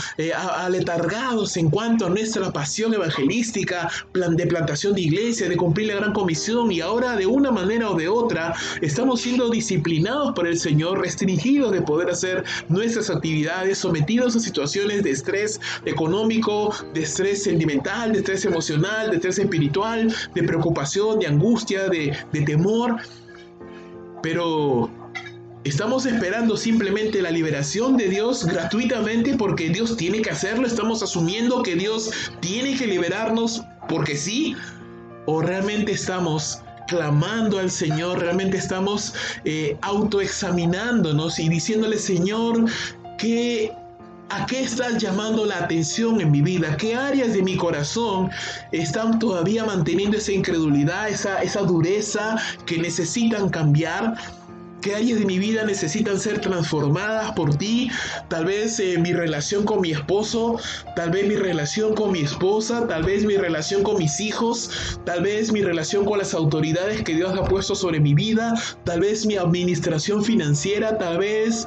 aletargados en cuanto a nuestra pasión evangelística, de plantación de iglesia, de cumplir la gran comisión, y ahora de una manera o de otra estamos siendo disciplinados por el Señor, restringidos de poder hacer nuestras actividades, sometidos a situaciones de estrés económico, de estrés sentimental, de estrés emocional, de estrés espiritual, de preocupación, de angustia, de temor. Pero estamos esperando simplemente la liberación de Dios gratuitamente porque Dios tiene que hacerlo. Estamos asumiendo que Dios tiene que liberarnos porque sí. ¿O realmente estamos clamando al Señor? ¿Realmente estamos autoexaminándonos y diciéndole: Señor, ¿a qué estás llamando la atención en mi vida? ¿Qué áreas de mi corazón están todavía manteniendo esa incredulidad, esa dureza que necesitan cambiar? ¿Qué áreas de mi vida necesitan ser transformadas por ti? Tal vez mi relación con mi esposo, tal vez mi relación con mi esposa, tal vez mi relación con mis hijos, tal vez mi relación con las autoridades que Dios ha puesto sobre mi vida, tal vez mi administración financiera, tal vez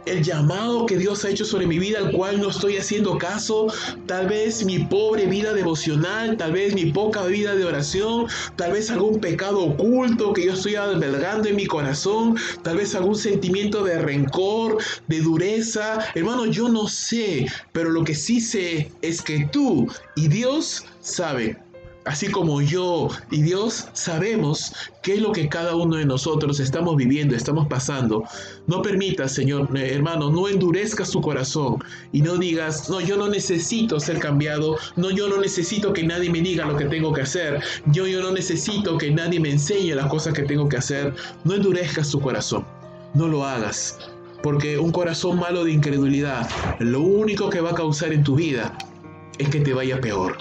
el llamado que Dios ha hecho sobre mi vida, al cual no estoy haciendo caso, tal vez mi pobre vida devocional, tal vez mi poca vida de oración, tal vez algún pecado oculto que yo estoy albergando en mi corazón, tal vez algún sentimiento de rencor, de dureza. Hermano, yo no sé, pero lo que sí sé es que tú y Dios saben. así como yo y Dios sabemos qué es lo que cada uno de nosotros estamos viviendo, estamos pasando. No permitas, Señor, hermano, no endurezcas tu corazón y no digas, no, yo no necesito ser cambiado, no, yo no necesito que nadie me diga lo que tengo que hacer, yo no necesito que nadie me enseñe las cosas que tengo que hacer. No endurezcas tu corazón, no lo hagas, porque un corazón malo de incredulidad, lo único que va a causar en tu vida es que te vaya peor.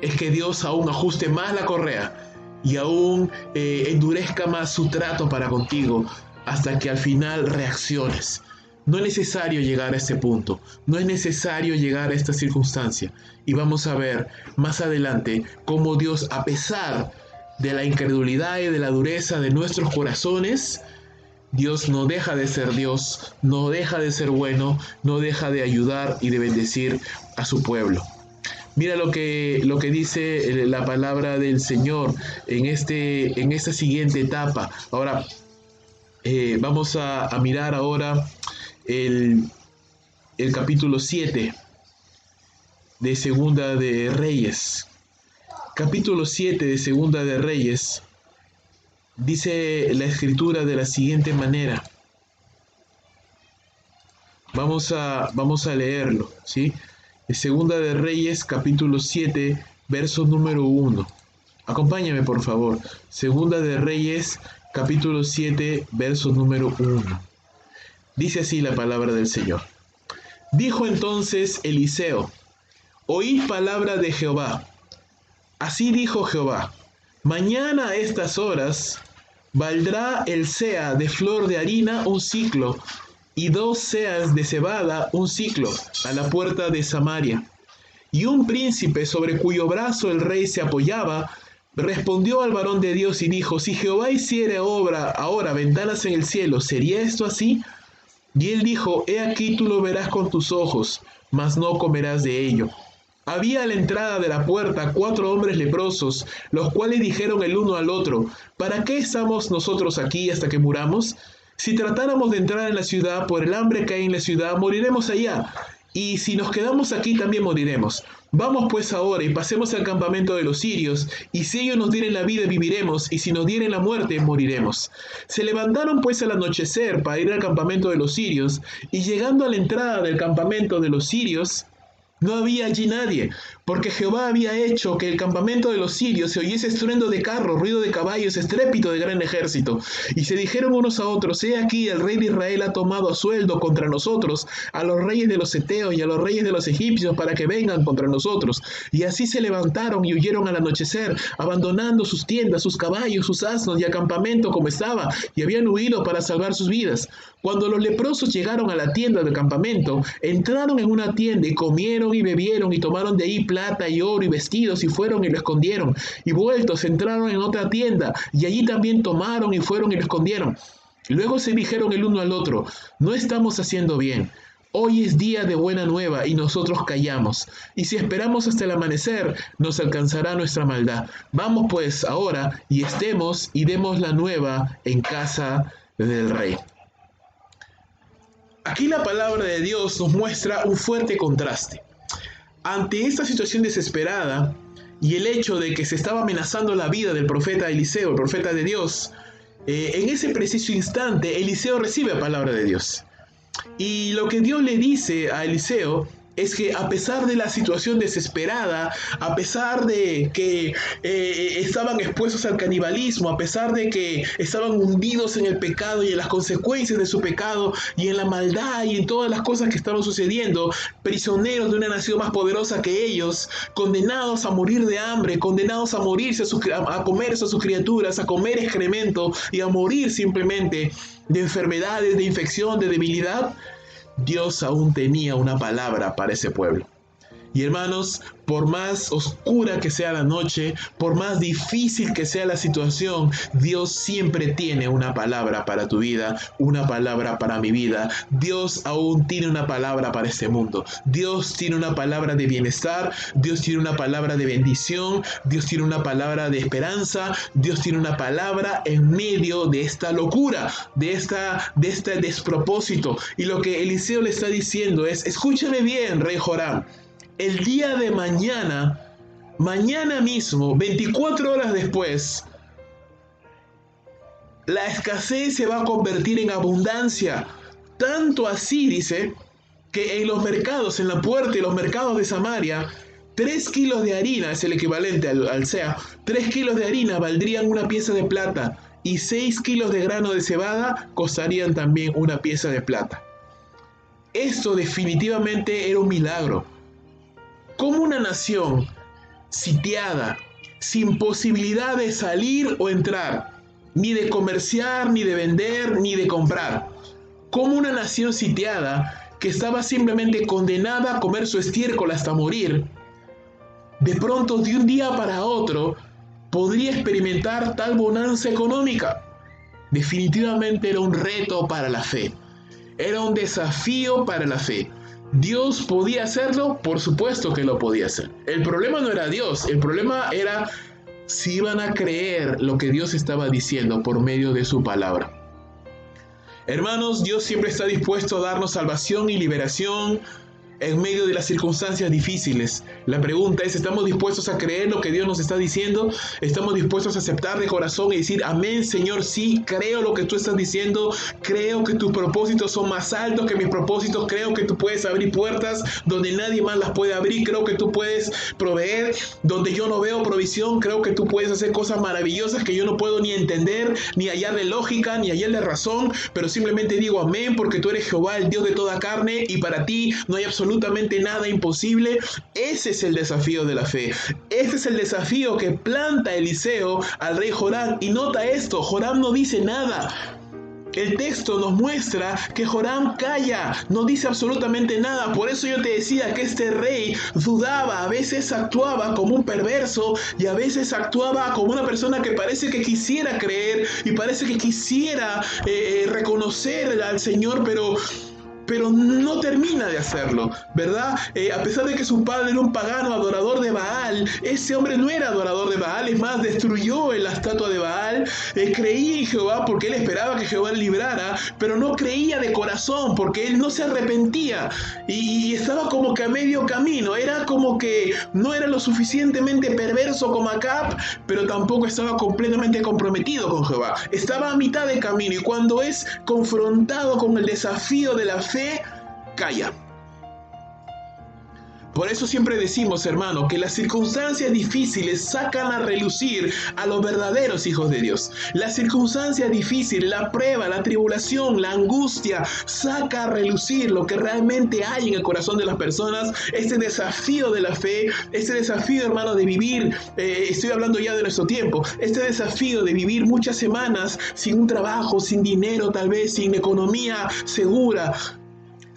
Es que Dios aún ajuste más la correa y aún endurezca más su trato para contigo hasta que al final reacciones. No es necesario llegar a este punto, no es necesario llegar a esta circunstancia. Y vamos a ver más adelante cómo Dios, a pesar de la incredulidad y de la dureza de nuestros corazones, Dios no deja de ser Dios, no deja de ser bueno, no deja de ayudar y de bendecir a su pueblo. Mira lo que dice la palabra del Señor en esta siguiente etapa. Ahora, vamos a mirar ahora el capítulo 7 de Segunda de Reyes. Capítulo 7 de Segunda de Reyes dice la Escritura de la siguiente manera. Vamos a leerlo, ¿sí? Segunda de Reyes, capítulo 7, verso número 1. Acompáñame, por favor. Segunda de Reyes, capítulo 7, verso número 1. Dice así la palabra del Señor. Dijo entonces Eliseo: oíd palabra de Jehová. Así dijo Jehová: mañana a estas horas valdrá el seah de flor de harina un siclo, y 2 seas de cebada un siclo, a la puerta de Samaria. Y un príncipe sobre cuyo brazo el rey se apoyaba, respondió al varón de Dios y dijo: si Jehová hiciere obra ahora ventanas en el cielo, ¿sería esto así? Y él dijo: he aquí tú lo verás con tus ojos, mas no comerás de ello. Había a la entrada de la puerta 4 hombres leprosos, los cuales dijeron el uno al otro: ¿para qué estamos nosotros aquí hasta que muramos? Si tratáramos de entrar en la ciudad, por el hambre que hay en la ciudad, moriremos allá. Y si nos quedamos aquí, también moriremos. Vamos pues ahora y pasemos al campamento de los sirios, y si ellos nos dieren la vida, viviremos, y si nos dieren la muerte, moriremos. Se levantaron pues al anochecer para ir al campamento de los sirios, y llegando a la entrada del campamento de los sirios, no había allí nadie, porque Jehová había hecho que el campamento de los sirios se oyese estruendo de carros, ruido de caballos, estrépito de gran ejército. Y se dijeron unos a otros: he aquí, el rey de Israel ha tomado a sueldo contra nosotros a los reyes de los heteos y a los reyes de los egipcios para que vengan contra nosotros. Y así se levantaron y huyeron al anochecer, abandonando sus tiendas, sus caballos, sus asnos y el campamento como estaba, y habían huido para salvar sus vidas. Cuando los leprosos llegaron a la tienda del campamento, entraron en una tienda y comieron y bebieron y tomaron de ahí plata y oro y vestidos y fueron y lo escondieron. Y vueltos entraron en otra tienda y allí también tomaron y fueron y lo escondieron. Y luego se dijeron el uno al otro: no estamos haciendo bien. Hoy es día de buena nueva y nosotros callamos. Y si esperamos hasta el amanecer, nos alcanzará nuestra maldad. Vamos pues ahora y estemos y demos la nueva en casa del rey. Aquí la palabra de Dios nos muestra un fuerte contraste. Ante esta situación desesperada y el hecho de que se estaba amenazando la vida del profeta Eliseo, el profeta de Dios, en ese preciso instante Eliseo recibe la palabra de Dios. Y lo que Dios le dice a Eliseo es que a pesar de la situación desesperada, a pesar de que estaban expuestos al canibalismo, a pesar de que estaban hundidos en el pecado y en las consecuencias de su pecado y en la maldad y en todas las cosas que estaban sucediendo, prisioneros de una nación más poderosa que ellos, condenados a morir de hambre, condenados a morirse, a comerse a sus criaturas, a comer excremento y a morir simplemente de enfermedades, de infección, de debilidad, Dios aún tenía una palabra para ese pueblo. Y hermanos, por más oscura que sea la noche, por más difícil que sea la situación, Dios siempre tiene una palabra para tu vida, una palabra para mi vida. Dios aún tiene una palabra para este mundo. Dios tiene una palabra de bienestar, Dios tiene una palabra de bendición, Dios tiene una palabra de esperanza, Dios tiene una palabra en medio de esta locura, de este despropósito. Y lo que Eliseo le está diciendo es: escúchame bien, rey Joram. El día de mañana mañana mismo, 24 horas después, la escasez se va a convertir en abundancia. Tanto así, dice, que en los mercados, en la puerta de los mercados de Samaria, 3 kilos de harina, es el equivalente al SEA, 3 kilos de harina valdrían una pieza de plata y 6 kilos de grano de cebada costarían también una pieza de plata. Esto definitivamente era un milagro. ¿Cómo una nación sitiada, sin posibilidad de salir o entrar, ni de comerciar, ni de vender, ni de comprar? ¿Cómo una nación sitiada, que estaba simplemente condenada a comer su estiércol hasta morir, de pronto de un día para otro podría experimentar tal bonanza económica? Definitivamente era un reto para la fe. Era un desafío para la fe. ¿Dios podía hacerlo? Por supuesto que lo podía hacer. El problema no era Dios, el problema era si iban a creer lo que Dios estaba diciendo por medio de su palabra. Hermanos, Dios siempre está dispuesto a darnos salvación y liberación en medio de las circunstancias difíciles. La pregunta es, ¿estamos dispuestos a creer lo que Dios nos está diciendo? ¿Estamos dispuestos a aceptar de corazón y decir, amén, Señor, sí, creo lo que tú estás diciendo, creo que tus propósitos son más altos que mis propósitos, creo que tú puedes abrir puertas donde nadie más las puede abrir, creo que tú puedes proveer donde yo no veo provisión, creo que tú puedes hacer cosas maravillosas que yo no puedo ni entender, ni hallar de lógica, ni hallar de razón, pero simplemente digo amén porque tú eres Jehová, el Dios de toda carne, y para ti no hay absolutamente nada imposible. Ese es el desafío de la fe. Ese es el desafío que planta Eliseo al rey Joram. Y nota esto, Joram no dice nada. El texto nos muestra que Joram calla, no dice absolutamente nada. Por eso yo te decía que este rey dudaba, a veces actuaba como un perverso y a veces actuaba como una persona que parece que quisiera creer y parece que quisiera reconocer al Señor, pero no termina de hacerlo, ¿verdad? A pesar de que su padre era un pagano adorador de Baal, ese hombre no era adorador de Baal, es más, destruyó la estatua de Baal, creía en Jehová porque él esperaba que Jehová le librara, pero no creía de corazón porque él no se arrepentía y estaba como que a medio camino, era como que no era lo suficientemente perverso como Acab, pero tampoco estaba completamente comprometido con Jehová, estaba a mitad de camino y cuando es confrontado con el desafío de la fe, calla. Por eso siempre decimos, hermano, que las circunstancias difíciles sacan a relucir a los verdaderos hijos de Dios. Las circunstancias difíciles, la prueba, la tribulación, la angustia, saca a relucir lo que realmente hay en el corazón de las personas. Este desafío de la fe, este desafío, hermano, de vivir, estoy hablando ya de nuestro tiempo, este desafío de vivir muchas semanas sin un trabajo, sin dinero, tal vez sin economía segura,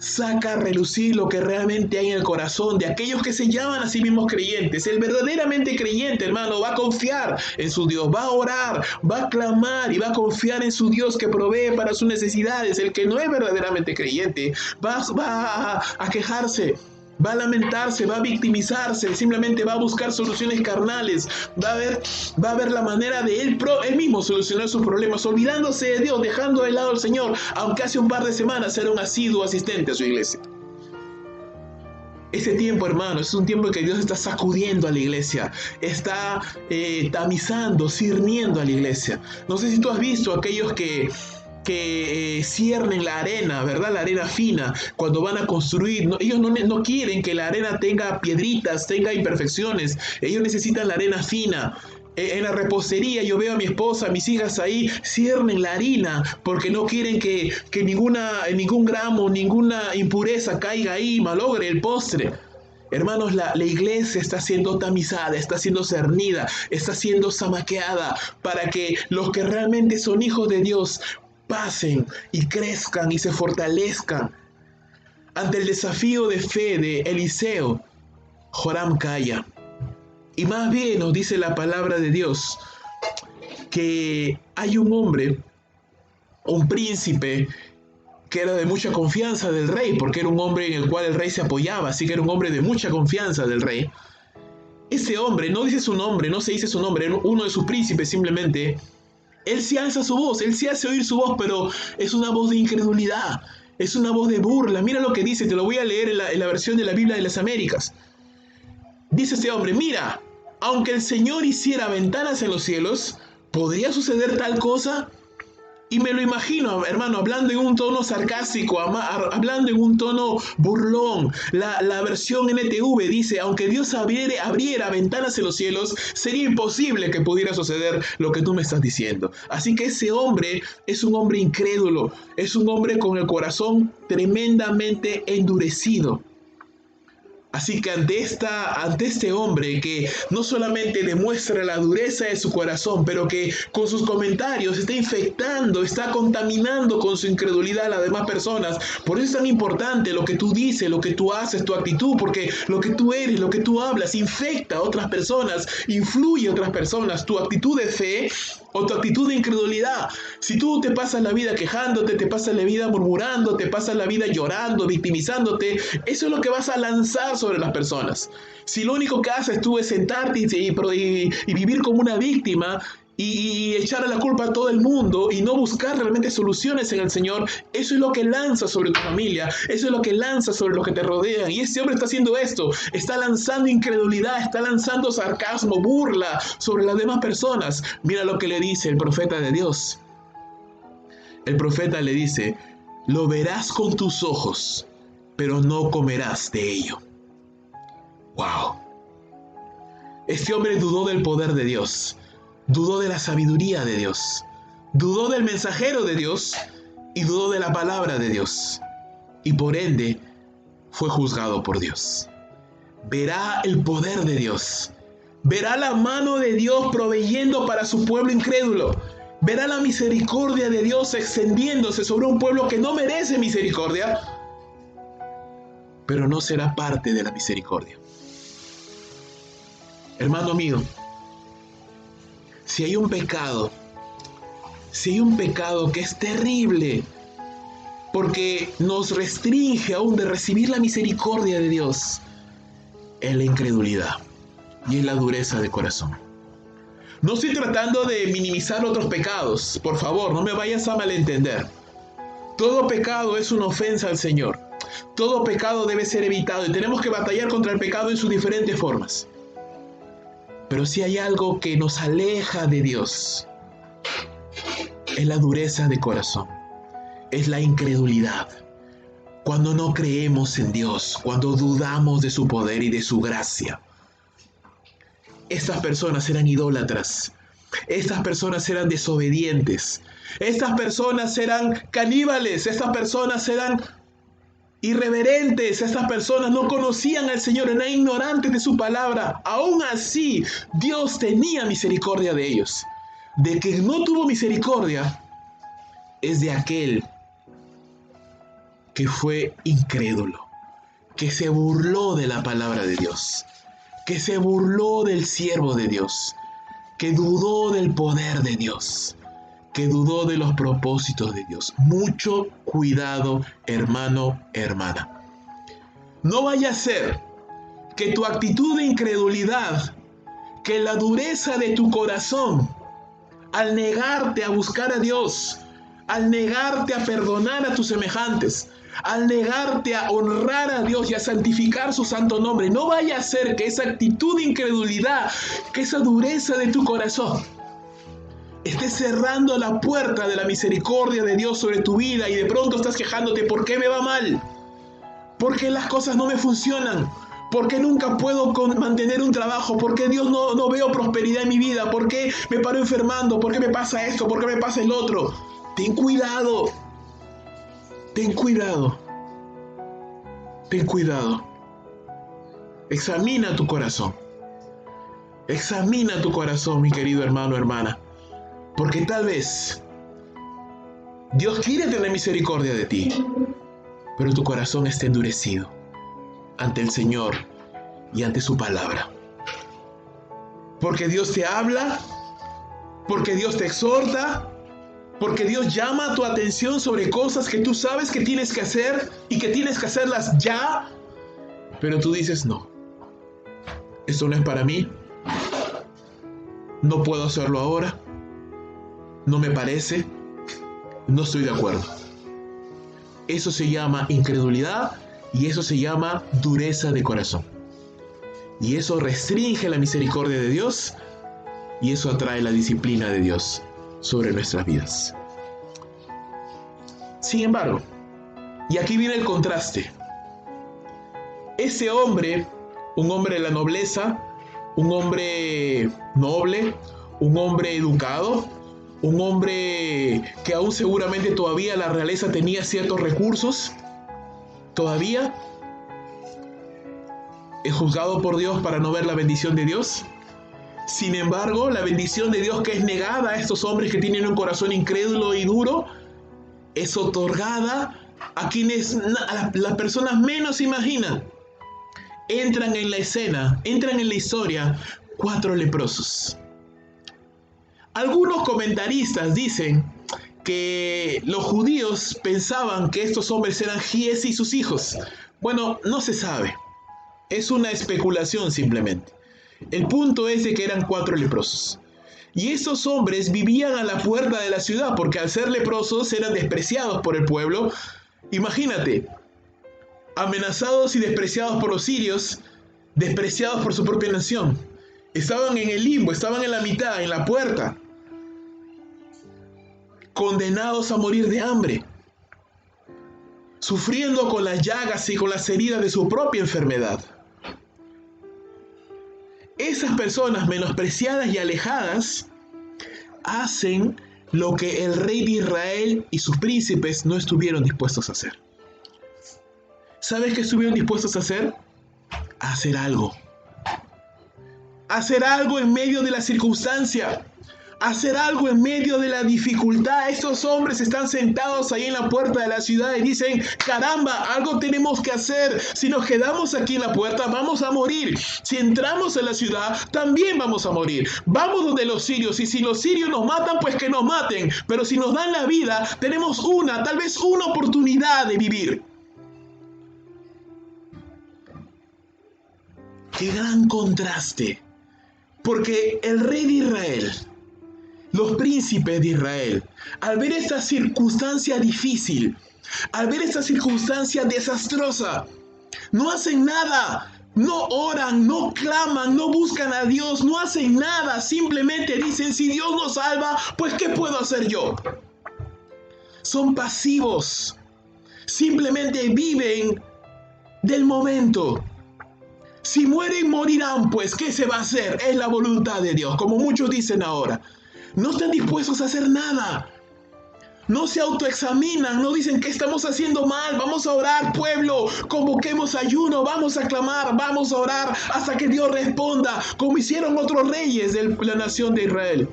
saca a relucir lo que realmente hay en el corazón de aquellos que se llaman a sí mismos creyentes. El verdaderamente creyente, hermano, va a confiar en su Dios, va a orar, va a clamar y va a confiar en su Dios que provee para sus necesidades. El que no es verdaderamente creyente va a quejarse, va a lamentarse, va a victimizarse, simplemente va a buscar soluciones carnales, va a ver la manera de él mismo solucionar sus problemas, olvidándose de Dios, dejando de lado al Señor, aunque hace un par de semanas era un asiduo asistente a su iglesia. Este tiempo, hermano, es un tiempo en que Dios está sacudiendo a la iglesia, está tamizando, cirniendo a la iglesia. No sé si tú has visto aquellos que ciernen la arena, ¿verdad? La arena fina, cuando van a construir. Ellos no quieren que la arena tenga piedritas, tenga imperfecciones. Ellos necesitan la arena fina. En la repostería yo veo a mi esposa, a mis hijas ahí, ciernen la harina, porque no quieren que ningún gramo, ninguna impureza caiga ahí y malogre el postre. Hermanos, la iglesia está siendo tamizada, está siendo cernida, está siendo zamaqueada, para que los que realmente son hijos de Dios pasen y crezcan y se fortalezcan. Ante el desafío de fe de Eliseo, Joram calla. Y más bien nos dice la palabra de Dios que hay un hombre, un príncipe, que era de mucha confianza del rey, porque era un hombre en el cual el rey se apoyaba, así que era un hombre de mucha confianza del rey. Ese hombre, no dice su nombre, no se dice su nombre, uno de sus príncipes simplemente. Él sí alza su voz, él sí hace oír su voz, pero es una voz de incredulidad, es una voz de burla. Mira lo que dice, te lo voy a leer en la versión de la Biblia de las Américas. Dice este hombre, mira, aunque el Señor hiciera ventanas en los cielos, ¿podría suceder tal cosa? Y me lo imagino, hermano, hablando en un tono sarcástico, hablando en un tono burlón. La versión NTV dice, aunque Dios abriera ventanas en los cielos, sería imposible que pudiera suceder lo que tú me estás diciendo. Así que ese hombre es un hombre incrédulo, es un hombre con el corazón tremendamente endurecido. Así que ante este hombre que no solamente demuestra la dureza de su corazón, pero que con sus comentarios está infectando, está contaminando con su incredulidad a las demás personas. Por eso es tan importante lo que tú dices, lo que tú haces, tu actitud, porque lo que tú eres, lo que tú hablas, infecta a otras personas, influye a otras personas. Tu actitud de fe o tu actitud de incredulidad. Si tú te pasas la vida quejándote, te pasas la vida murmurando, te pasas la vida llorando, victimizándote, eso es lo que vas a lanzar sobre las personas. Si lo único que haces tú es sentarte y vivir como una víctima y echarle la culpa a todo el mundo y no buscar realmente soluciones en el Señor, eso es lo que lanzas sobre tu familia, eso es lo que lanzas sobre los que te rodean. Y este hombre está haciendo esto, está lanzando incredulidad, está lanzando sarcasmo, burla sobre las demás personas. Mira lo que le dice el profeta de Dios. El profeta le dice, lo verás con tus ojos, pero no comerás de ello. ¡Wow! Este hombre dudó del poder de Dios. Dudó de la sabiduría de Dios, dudó del mensajero de Dios y dudó de la palabra de Dios. Y por ende fue juzgado por Dios. Verá el poder de Dios, verá la mano de Dios proveyendo para su pueblo incrédulo, verá la misericordia de Dios extendiéndose sobre un pueblo que no merece misericordia, pero no será parte de la misericordia. Hermano mío, si hay un pecado que es terrible, porque nos restringe aún de recibir la misericordia de Dios, es la incredulidad y es la dureza de corazón. No estoy tratando de minimizar otros pecados, por favor, no me vayas a malentender. Todo pecado es una ofensa al Señor. Todo pecado debe ser evitado y tenemos que batallar contra el pecado en sus diferentes formas. Pero si hay algo que nos aleja de Dios, es la dureza de corazón, es la incredulidad. Cuando no creemos en Dios, cuando dudamos de su poder y de su gracia. Estas personas eran idólatras, estas personas eran desobedientes, estas personas eran caníbales, estas personas eran irreverentes, estas personas no conocían al Señor, eran ignorantes de su palabra. Aún así, Dios tenía misericordia de ellos. De que no tuvo misericordia es de aquel que fue incrédulo, que se burló de la palabra de Dios, que se burló del siervo de Dios, que dudó del poder de Dios, que dudó de los propósitos de Dios. Mucho cuidado, hermano, hermana. No vaya a ser que tu actitud de incredulidad, que la dureza de tu corazón, al negarte a buscar a Dios, al negarte a perdonar a tus semejantes, al negarte a honrar a Dios y a santificar su santo nombre, no vaya a ser que esa actitud de incredulidad, que esa dureza de tu corazón, estés cerrando la puerta de la misericordia de Dios sobre tu vida y de pronto estás quejándote, ¿por qué me va mal? ¿Por qué las cosas no me funcionan? ¿Por qué nunca puedo mantener un trabajo? ¿Por qué Dios no veo prosperidad en mi vida? ¿Por qué me paro enfermando? ¿Por qué me pasa esto? ¿Por qué me pasa el otro? Ten cuidado. Ten cuidado. Ten cuidado. Examina tu corazón. Examina tu corazón, mi querido hermano, hermana. Porque tal vez Dios quiere tener misericordia de ti, pero tu corazón está endurecido ante el Señor y ante su palabra. Porque Dios te habla, porque Dios te exhorta, porque Dios llama tu atención sobre cosas que tú sabes que tienes que hacer y que tienes que hacerlas ya, pero tú dices no, esto no es para mí, no puedo hacerlo ahora. No me parece, no estoy de acuerdo. Eso se llama incredulidad y eso se llama dureza de corazón. Y eso restringe la misericordia de Dios y eso atrae la disciplina de Dios sobre nuestras vidas. Sin embargo, y aquí viene el contraste, ese hombre, un hombre de la nobleza, un hombre noble, un hombre educado, un hombre que aún seguramente todavía la realeza tenía ciertos recursos, todavía es juzgado por Dios para no ver la bendición de Dios. Sin embargo, la bendición de Dios que es negada a estos hombres que tienen un corazón incrédulo y duro, es otorgada a quienes las personas menos imaginan. Entran en la escena, entran en la historia 4 leprosos. Algunos comentaristas dicen que los judíos pensaban que estos hombres eran Giezi y sus hijos. Bueno, no se sabe. Es una especulación simplemente. El punto es de que eran 4 leprosos. Y esos hombres vivían a la puerta de la ciudad porque al ser leprosos eran despreciados por el pueblo. Imagínate, amenazados y despreciados por los sirios, despreciados por su propia nación. Estaban en el limbo, estaban en la mitad, en la puerta, condenados a morir de hambre, sufriendo con las llagas y con las heridas de su propia enfermedad. Esas personas menospreciadas y alejadas hacen lo que el rey de Israel y sus príncipes no estuvieron dispuestos a hacer. ¿Sabes qué estuvieron dispuestos a hacer? A hacer algo. Hacer algo en medio de la circunstancia. Hacer algo en medio de la dificultad. Estos hombres están sentados ahí en la puerta de la ciudad y dicen, caramba, algo tenemos que hacer. Si nos quedamos aquí en la puerta, vamos a morir. Si entramos en la ciudad, también vamos a morir. Vamos donde los sirios, y si los sirios nos matan, pues que nos maten. Pero si nos dan la vida, tenemos tal vez una oportunidad de vivir. ¡Qué gran contraste! Porque el rey de Israel, los príncipes de Israel, al ver esta circunstancia difícil, al ver esta circunstancia desastrosa, no hacen nada, no oran, no claman, no buscan a Dios, no hacen nada, simplemente dicen, si Dios nos salva, pues ¿qué puedo hacer yo? Son pasivos, simplemente viven del momento. Si mueren, morirán, pues ¿qué se va a hacer? Es la voluntad de Dios, como muchos dicen ahora. No están dispuestos a hacer nada. No se autoexaminan, no dicen que estamos haciendo mal. Vamos a orar, pueblo, convoquemos ayuno, vamos a clamar, vamos a orar hasta que Dios responda, como hicieron otros reyes de la nación de Israel.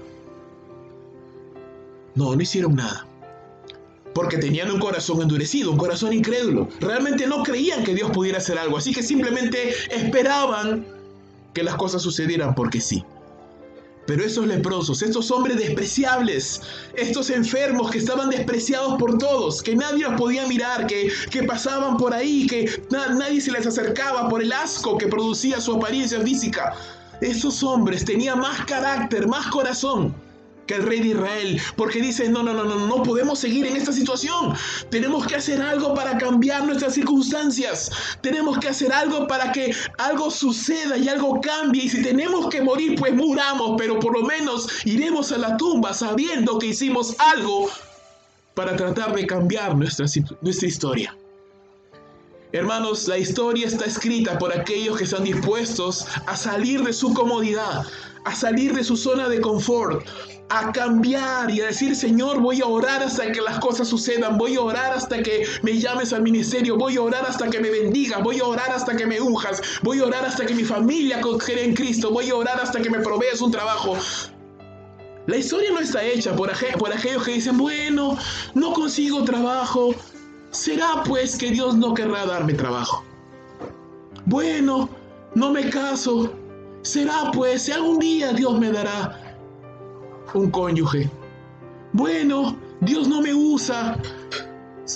No hicieron nada. Porque tenían un corazón endurecido, un corazón incrédulo. Realmente no creían que Dios pudiera hacer algo, así que simplemente esperaban que las cosas sucedieran porque sí. Pero esos leprosos, estos hombres despreciables, estos enfermos que estaban despreciados por todos, que nadie los podía mirar, que pasaban por ahí, que nadie se les acercaba por el asco que producía su apariencia física. Esos hombres tenían más carácter, más corazón que el rey de Israel, porque dicen, no podemos seguir en esta situación. Tenemos que hacer algo para cambiar nuestras circunstancias. Tenemos que hacer algo para que algo suceda y algo cambie. Y si tenemos que morir, pues muramos, pero por lo menos iremos a la tumba sabiendo que hicimos algo para tratar de cambiar nuestra historia. Hermanos, la historia está escrita por aquellos que están dispuestos a salir de su comodidad, a salir de su zona de confort, a cambiar y a decir, Señor, voy a orar hasta que las cosas sucedan, voy a orar hasta que me llames al ministerio, voy a orar hasta que me bendigas, voy a orar hasta que me unjas, voy a orar hasta que mi familia cree en Cristo, voy a orar hasta que me proveas un trabajo. La historia no está hecha por aquellos que dicen, bueno, no consigo trabajo, será pues que Dios no querrá darme trabajo. Bueno, no me caso, será pues si algún día Dios me dará un cónyuge. Bueno, Dios no me usa.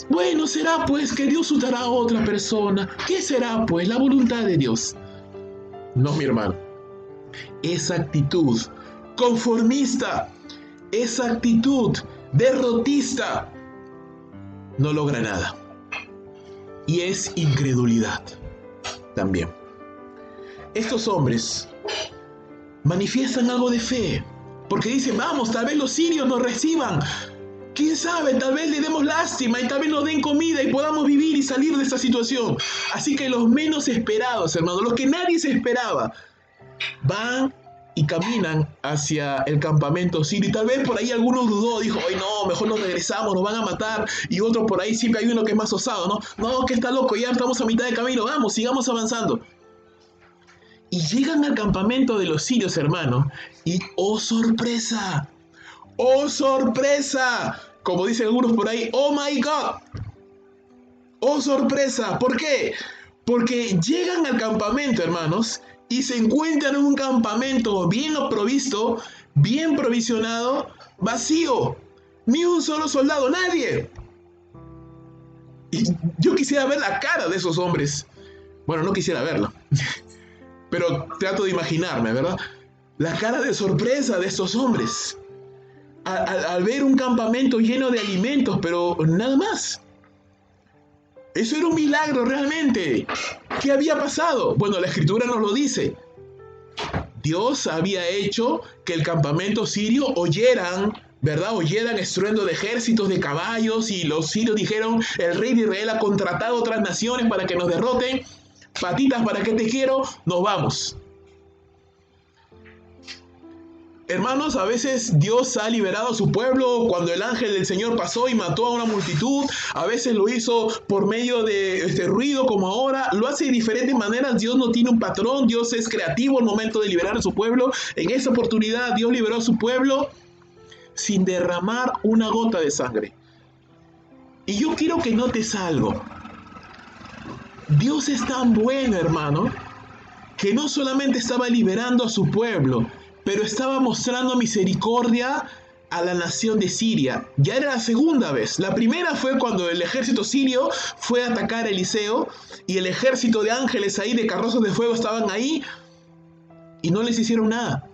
Bueno, será pues que Dios usará a otra persona. ¿Qué será pues? La voluntad de Dios. No, mi hermano. Esa actitud conformista, esa actitud derrotista, no logra nada. Y es incredulidad también. estos hombres manifiestan algo de fe, porque dicen, vamos, tal vez los sirios nos reciban, quién sabe, tal vez le demos lástima y tal vez nos den comida y podamos vivir y salir de esta situación. Así que los menos esperados, hermanos, los que nadie se esperaba, van y caminan hacia el campamento sirio. Y tal vez por ahí alguno dudó, dijo, ay no, mejor nos regresamos, nos van a matar. Y otro por ahí, siempre hay uno que es más osado, ¿no? No, que está loco, ya estamos a mitad de camino, vamos, sigamos avanzando. Y llegan al campamento de los sirios, hermano, y ¡oh sorpresa! ¡Oh sorpresa! Como dicen algunos por ahí, ¡oh my God! ¡Oh sorpresa! ¿Por qué? Porque llegan al campamento, hermanos, y se encuentran en un campamento bien provisto, bien provisionado, vacío. Ni un solo soldado, nadie. Y yo quisiera ver la cara de esos hombres. Bueno, no quisiera verla. Pero trato de imaginarme, ¿verdad? La cara de sorpresa de estos hombres. Al ver un campamento lleno de alimentos, pero nada más. Eso era un milagro realmente. ¿Qué había pasado? Bueno, la escritura nos lo dice. Dios había hecho que el campamento sirio oyeran, ¿verdad? Oyeran estruendo de ejércitos, de caballos, y los sirios dijeron, el rey de Israel ha contratado a otras naciones para que nos derroten. Patitas, ¿para qué te quiero? Nos vamos. Hermanos, a veces Dios ha liberado a su pueblo cuando el ángel del Señor pasó y mató a una multitud. A veces lo hizo por medio de este ruido, como ahora. Lo hace de diferentes maneras. Dios no tiene un patrón. Dios es creativo al momento de liberar a su pueblo. En esta oportunidad, Dios liberó a su pueblo sin derramar una gota de sangre. Y yo quiero que notes algo. Dios es tan bueno, hermano, que no solamente estaba liberando a su pueblo, pero estaba mostrando misericordia a la nación de Siria. Ya era la segunda vez. La primera fue cuando el ejército sirio fue a atacar a Eliseo y el ejército de ángeles ahí, de carrozas de fuego, estaban ahí y no les hicieron nada.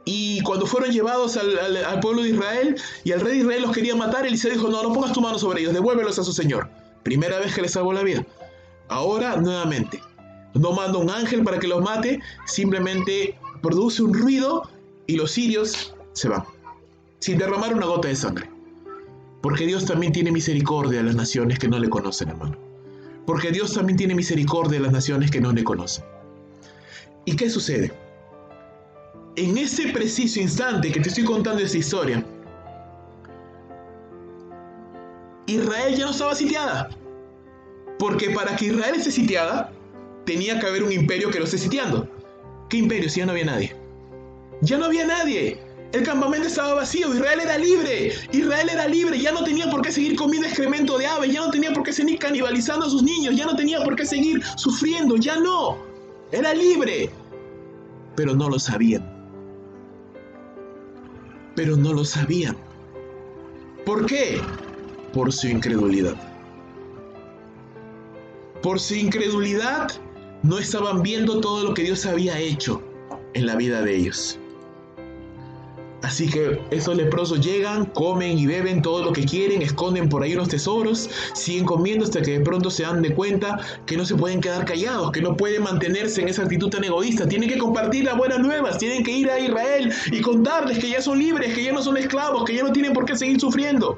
Y cuando fueron llevados al pueblo de Israel y el rey de Israel los quería matar, Eliseo dijo, no pongas tu mano sobre ellos, devuélvelos a su señor. Primera vez que les salvó la vida. Ahora, nuevamente, no manda un ángel para que los mate, simplemente produce un ruido y los sirios se van, sin derramar una gota de sangre. Porque Dios también tiene misericordia a las naciones que no le conocen, hermano. Porque Dios también tiene misericordia a las naciones que no le conocen. ¿Y qué sucede? En ese preciso instante que te estoy contando esta historia, Israel ya no estaba sitiada. Porque para que Israel esté sitiada, tenía que haber un imperio que lo esté sitiando. ¿Qué imperio si ya no había nadie? Ya no había nadie. El campamento estaba vacío. Israel era libre. Israel era libre. Ya no tenía por qué seguir comiendo excremento de aves. Ya no tenía por qué seguir canibalizando a sus niños. Ya no tenía por qué seguir sufriendo. Ya no. Era libre. Pero no lo sabían. Pero no lo sabían. ¿Por qué? Por su incredulidad. Por su incredulidad, no estaban viendo todo lo que Dios había hecho en la vida de ellos. Así que estos leprosos llegan, comen y beben todo lo que quieren, esconden por ahí unos tesoros, siguen comiendo hasta que de pronto se dan de cuenta que no se pueden quedar callados, que no pueden mantenerse en esa actitud tan egoísta. Tienen que compartir las buenas nuevas, tienen que ir a Israel y contarles que ya son libres, que ya no son esclavos, que ya no tienen por qué seguir sufriendo.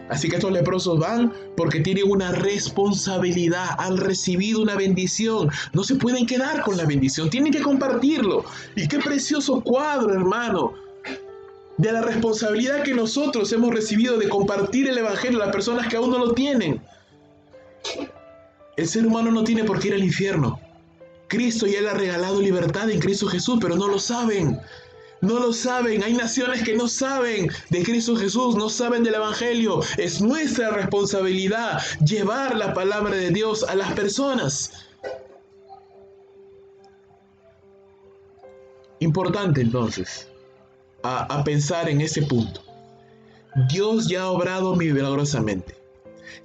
Así que estos leprosos van porque tienen una responsabilidad, han recibido una bendición. No se pueden quedar con la bendición, tienen que compartirlo. Y qué precioso cuadro, hermano, de la responsabilidad que nosotros hemos recibido de compartir el evangelio a las personas que aún no lo tienen. El ser humano no tiene por qué ir al infierno. Cristo ya le ha regalado libertad en Cristo Jesús, pero no lo saben. No lo saben, hay naciones que no saben de Cristo Jesús, no saben del Evangelio. Es nuestra responsabilidad llevar la palabra de Dios a las personas. Importante entonces, a pensar en ese punto. Dios ya ha obrado milagrosamente,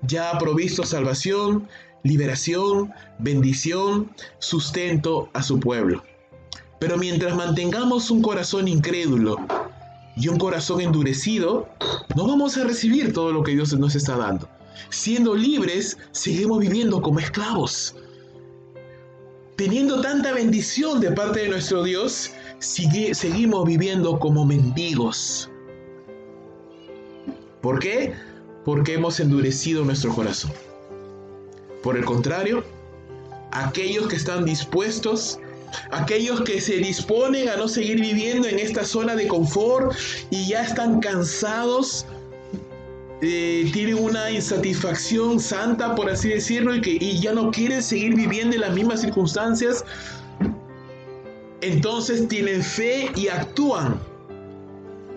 ya ha provisto salvación, liberación, bendición, sustento a su pueblo. Pero mientras mantengamos un corazón incrédulo y un corazón endurecido, no vamos a recibir todo lo que Dios nos está dando. Siendo libres, seguimos viviendo como esclavos. teniendo tanta bendición de parte de nuestro Dios, seguimos viviendo como mendigos. ¿Por qué? Porque hemos endurecido nuestro corazón. Por el contrario, aquellos que están dispuestos, aquellos que se disponen a no seguir viviendo en esta zona de confort y ya están cansados, tienen una insatisfacción santa, por así decirlo, y ya no quieren seguir viviendo en las mismas circunstancias, entonces tienen fe y actúan.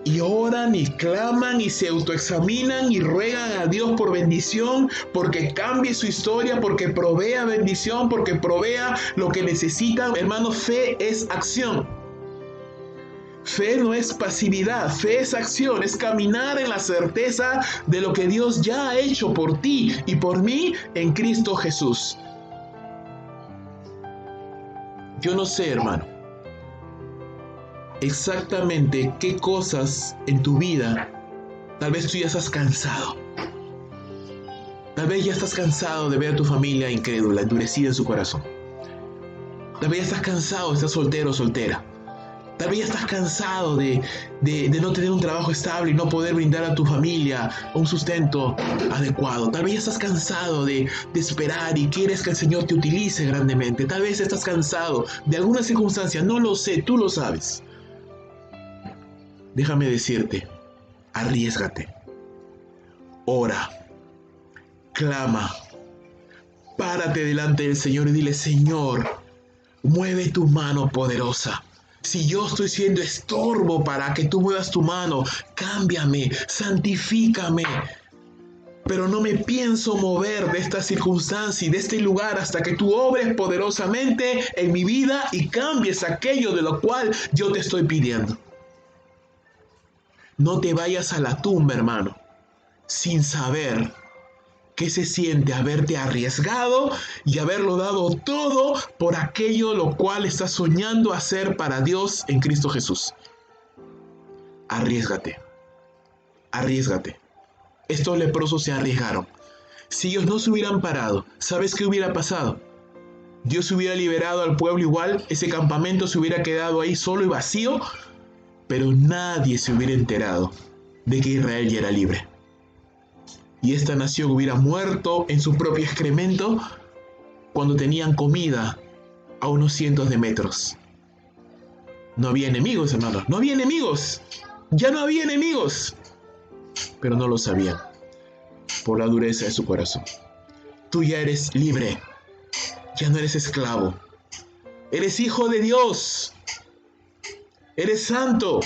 Y oran y claman y se autoexaminan y ruegan a Dios por bendición, porque cambie su historia, porque provea bendición, porque provea lo que necesitan. Hermanos, fe es acción. Fe no es pasividad, fe es acción, es caminar en la certeza de lo que Dios ya ha hecho por ti y por mí en Cristo Jesús. Yo no sé, hermano, exactamente qué cosas en tu vida, tal vez tú ya estás cansado. Tal vez ya estás cansado de ver a tu familia incrédula, endurecida en su corazón. Tal vez ya estás cansado, estás soltero o soltera. Tal vez ya estás cansado de no tener un trabajo estable y no poder brindar a tu familia un sustento adecuado. Tal vez ya estás cansado de esperar y quieres que el Señor te utilice grandemente. Tal vez estás cansado de alguna circunstancia, no lo sé, tú lo sabes. Déjame decirte, arriésgate, ora, clama, párate delante del Señor y dile: Señor, mueve tu mano poderosa. Si yo estoy siendo estorbo para que tú muevas tu mano, cámbiame, santifícame. Pero no me pienso mover de esta circunstancia y de este lugar hasta que tú obres poderosamente en mi vida y cambies aquello de lo cual yo te estoy pidiendo. No te vayas a la tumba, hermano, sin saber qué se siente haberte arriesgado y haberlo dado todo por aquello lo cual estás soñando hacer para Dios en Cristo Jesús. Arriésgate. Arriésgate. Estos leprosos se arriesgaron. Si ellos no se hubieran parado, ¿sabes qué hubiera pasado? Dios hubiera liberado al pueblo igual, ese campamento se hubiera quedado ahí solo y vacío, pero nadie se hubiera enterado de que Israel ya era libre. Y esta nación hubiera muerto en su propio excremento cuando tenían comida a unos cientos de metros. No había enemigos, hermanos, no había enemigos. Ya no había enemigos. Pero no lo sabían por la dureza de su corazón. Tú ya eres libre. Ya no eres esclavo. Eres hijo de Dios. Eres santo.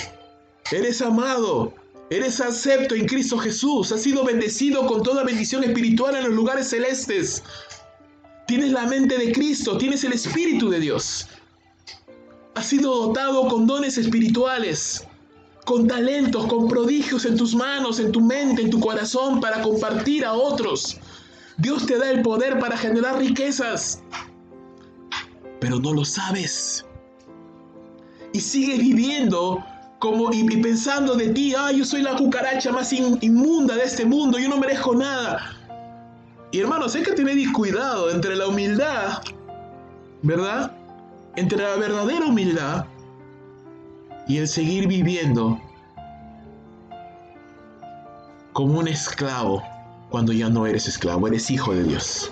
Eres amado. Eres acepto en Cristo Jesús. Has sido bendecido con toda bendición espiritual en los lugares celestes. Tienes la mente de Cristo. Tienes el Espíritu de Dios. Has sido dotado con dones espirituales, con talentos, con prodigios en tus manos, en tu mente, en tu corazón, para compartir a otros. Dios te da el poder para generar riquezas, pero no lo sabes. Y sigues viviendo y pensando de ti: yo soy la cucaracha más inmunda de este mundo, yo no merezco nada. Y hermanos, hay que tener cuidado entre la humildad, ¿verdad? Entre la verdadera humildad y el seguir viviendo como un esclavo cuando ya no eres esclavo, eres hijo de Dios.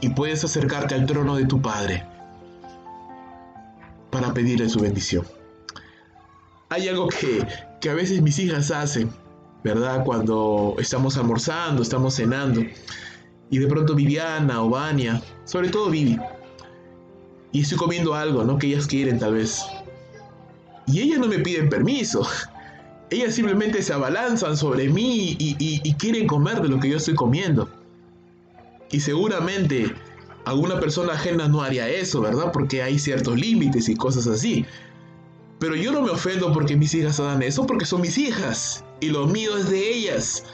Y puedes acercarte al trono de tu Padre para pedirle su bendición. Hay algo que a veces mis hijas hacen, ¿verdad? Cuando estamos almorzando, estamos cenando, y de pronto Viviana o Vania, sobre todo Vivi, y estoy comiendo algo, ¿no?, que ellas quieren tal vez. Y ellas no me piden permiso. Ellas simplemente se abalanzan sobre mí y quieren comer de lo que yo estoy comiendo. Y seguramente alguna persona ajena no haría eso, ¿verdad? Porque hay ciertos límites y cosas así. Pero yo no me ofendo porque mis hijas hagan eso, porque son mis hijas y lo mío es de ellas.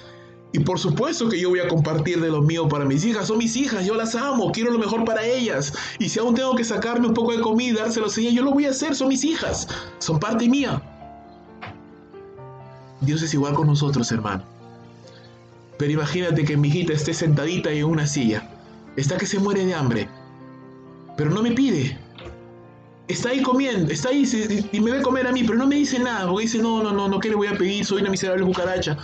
Y por supuesto que yo voy a compartir de lo mío para mis hijas. Son mis hijas, yo las amo, quiero lo mejor para ellas. Y si aún tengo que sacarme un poco de comida y dárselos a ellas, yo lo voy a hacer, son mis hijas, son parte mía. Dios es igual con nosotros, hermano. Pero imagínate que mi hijita esté sentadita en una silla. Está que se muere de hambre. pero no me pide. Está ahí comiendo, está ahí y me ve comer a mí, pero no me dice nada, porque dice, no, ¿qué le voy a pedir? Soy una miserable cucaracha.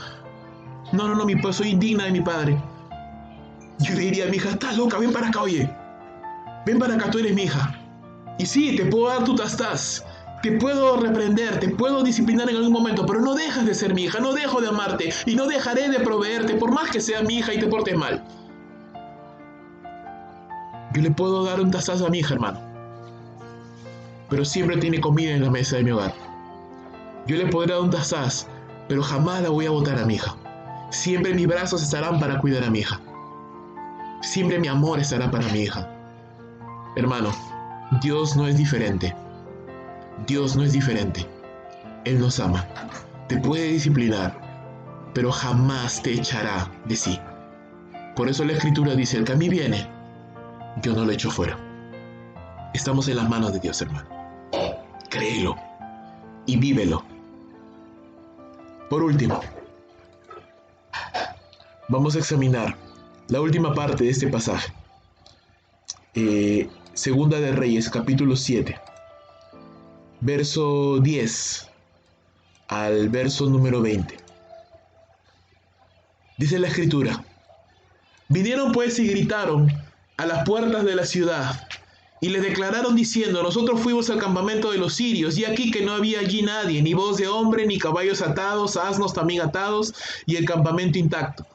No, soy indigna de mi padre. Yo le diría, mi hija, estás loca, ven para acá, oye. Ven para acá, tú eres mi hija. Y sí, te puedo dar tu tastaz, te puedo reprender, te puedo disciplinar en algún momento, pero no dejas de ser mi hija, no dejo de amarte y no dejaré de proveerte por más que sea mi hija y te portes mal. Yo le puedo dar un tastaz a mi hija, hermano, pero siempre tiene comida en la mesa de mi hogar. Yo le podré dar un tastaz, pero jamás la voy a botar a mi hija. Siempre mis brazos estarán para cuidar a mi hija. Siempre mi amor estará para mi hija. Hermano, Dios no es diferente. Dios no es diferente. Él nos ama. Te puede disciplinar, pero jamás te echará de sí. Por eso la Escritura dice, el que a mí viene, yo no lo echo fuera. Estamos en las manos de Dios, hermano. Créelo y vívelo. Por último, vamos a examinar la última parte de este pasaje. Segunda de Reyes, capítulo 7, verso 10 al verso número 20. Dice la Escritura: vinieron pues y gritaron a las puertas de la ciudad, y les declararon diciendo: nosotros fuimos al campamento de los sirios, y aquí que no había allí nadie, ni voz de hombre, ni caballos atados, asnos también atados, y el campamento intacto.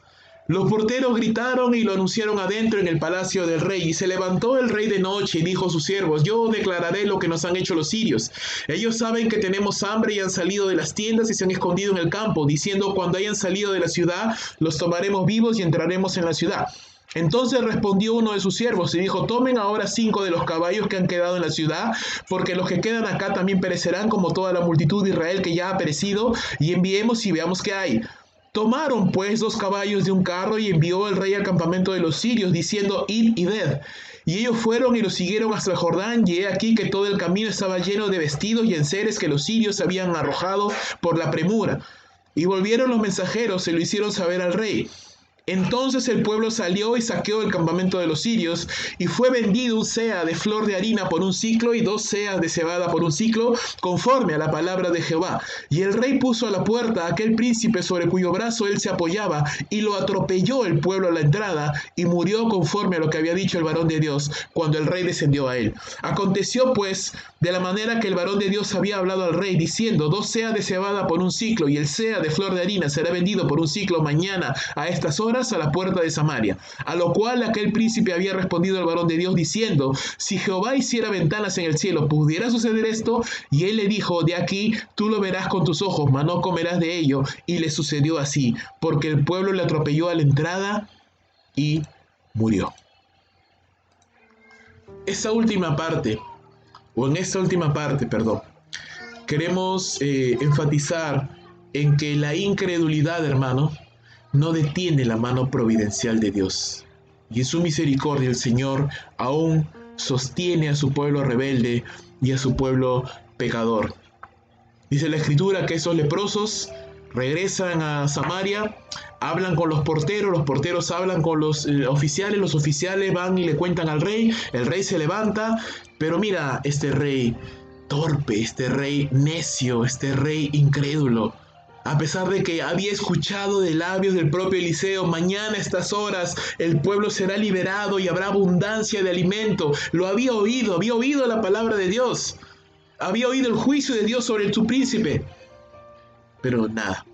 Los porteros gritaron y lo anunciaron adentro en el palacio del rey. Y se levantó el rey de noche y dijo a sus siervos: yo declararé lo que nos han hecho los sirios. Ellos saben que tenemos hambre y han salido de las tiendas y se han escondido en el campo, diciendo: cuando hayan salido de la ciudad, los tomaremos vivos y entraremos en la ciudad. Entonces respondió uno de sus siervos y dijo: tomen ahora 5 de los caballos que han quedado en la ciudad, porque los que quedan acá también perecerán como toda la multitud de Israel que ya ha perecido, y enviemos y veamos qué hay. Tomaron pues 2 caballos de un carro y envió el rey al campamento de los sirios, diciendo: id y ved. Y ellos fueron y los siguieron hasta el Jordán, y he aquí que todo el camino estaba lleno de vestidos y enseres que los sirios habían arrojado por la premura. Y volvieron los mensajeros y lo hicieron saber al rey. Entonces el pueblo salió y saqueó el campamento de los sirios, y fue vendido un seah de flor de harina por 1 siclo y 2 seas de cebada por 1 siclo, conforme a la palabra de Jehová. Y el rey puso a la puerta a aquel príncipe sobre cuyo brazo él se apoyaba, y lo atropelló el pueblo a la entrada, y murió conforme a lo que había dicho el varón de Dios, cuando el rey descendió a él. Aconteció pues, de la manera que el varón de Dios había hablado al rey, diciendo: 2 seas de cebada por 1 siclo, y el seah de flor de harina será vendido por 1 siclo mañana a estas horas a la puerta de Samaria. A lo cual aquel príncipe había respondido al varón de Dios diciendo: si Jehová hiciera ventanas en el cielo, ¿pudiera suceder esto? Y él le dijo: de aquí tú lo verás con tus ojos, mas no comerás de ello. Y le sucedió así, porque el pueblo le atropelló a la entrada y murió. En esta última parte, queremos enfatizar en que la incredulidad, hermano, no detiene la mano providencial de Dios. Y en su misericordia el Señor aún sostiene a su pueblo rebelde y a su pueblo pecador. Dice la Escritura que esos leprosos regresan a Samaria, hablan con los porteros hablan con los oficiales van y le cuentan al rey, el rey se levanta, pero mira, este rey torpe, este rey necio, este rey incrédulo, a pesar de que había escuchado de labios del propio Eliseo: mañana a estas horas el pueblo será liberado y habrá abundancia de alimento. Lo había oído la palabra de Dios, había oído el juicio de Dios sobre su príncipe, pero nada,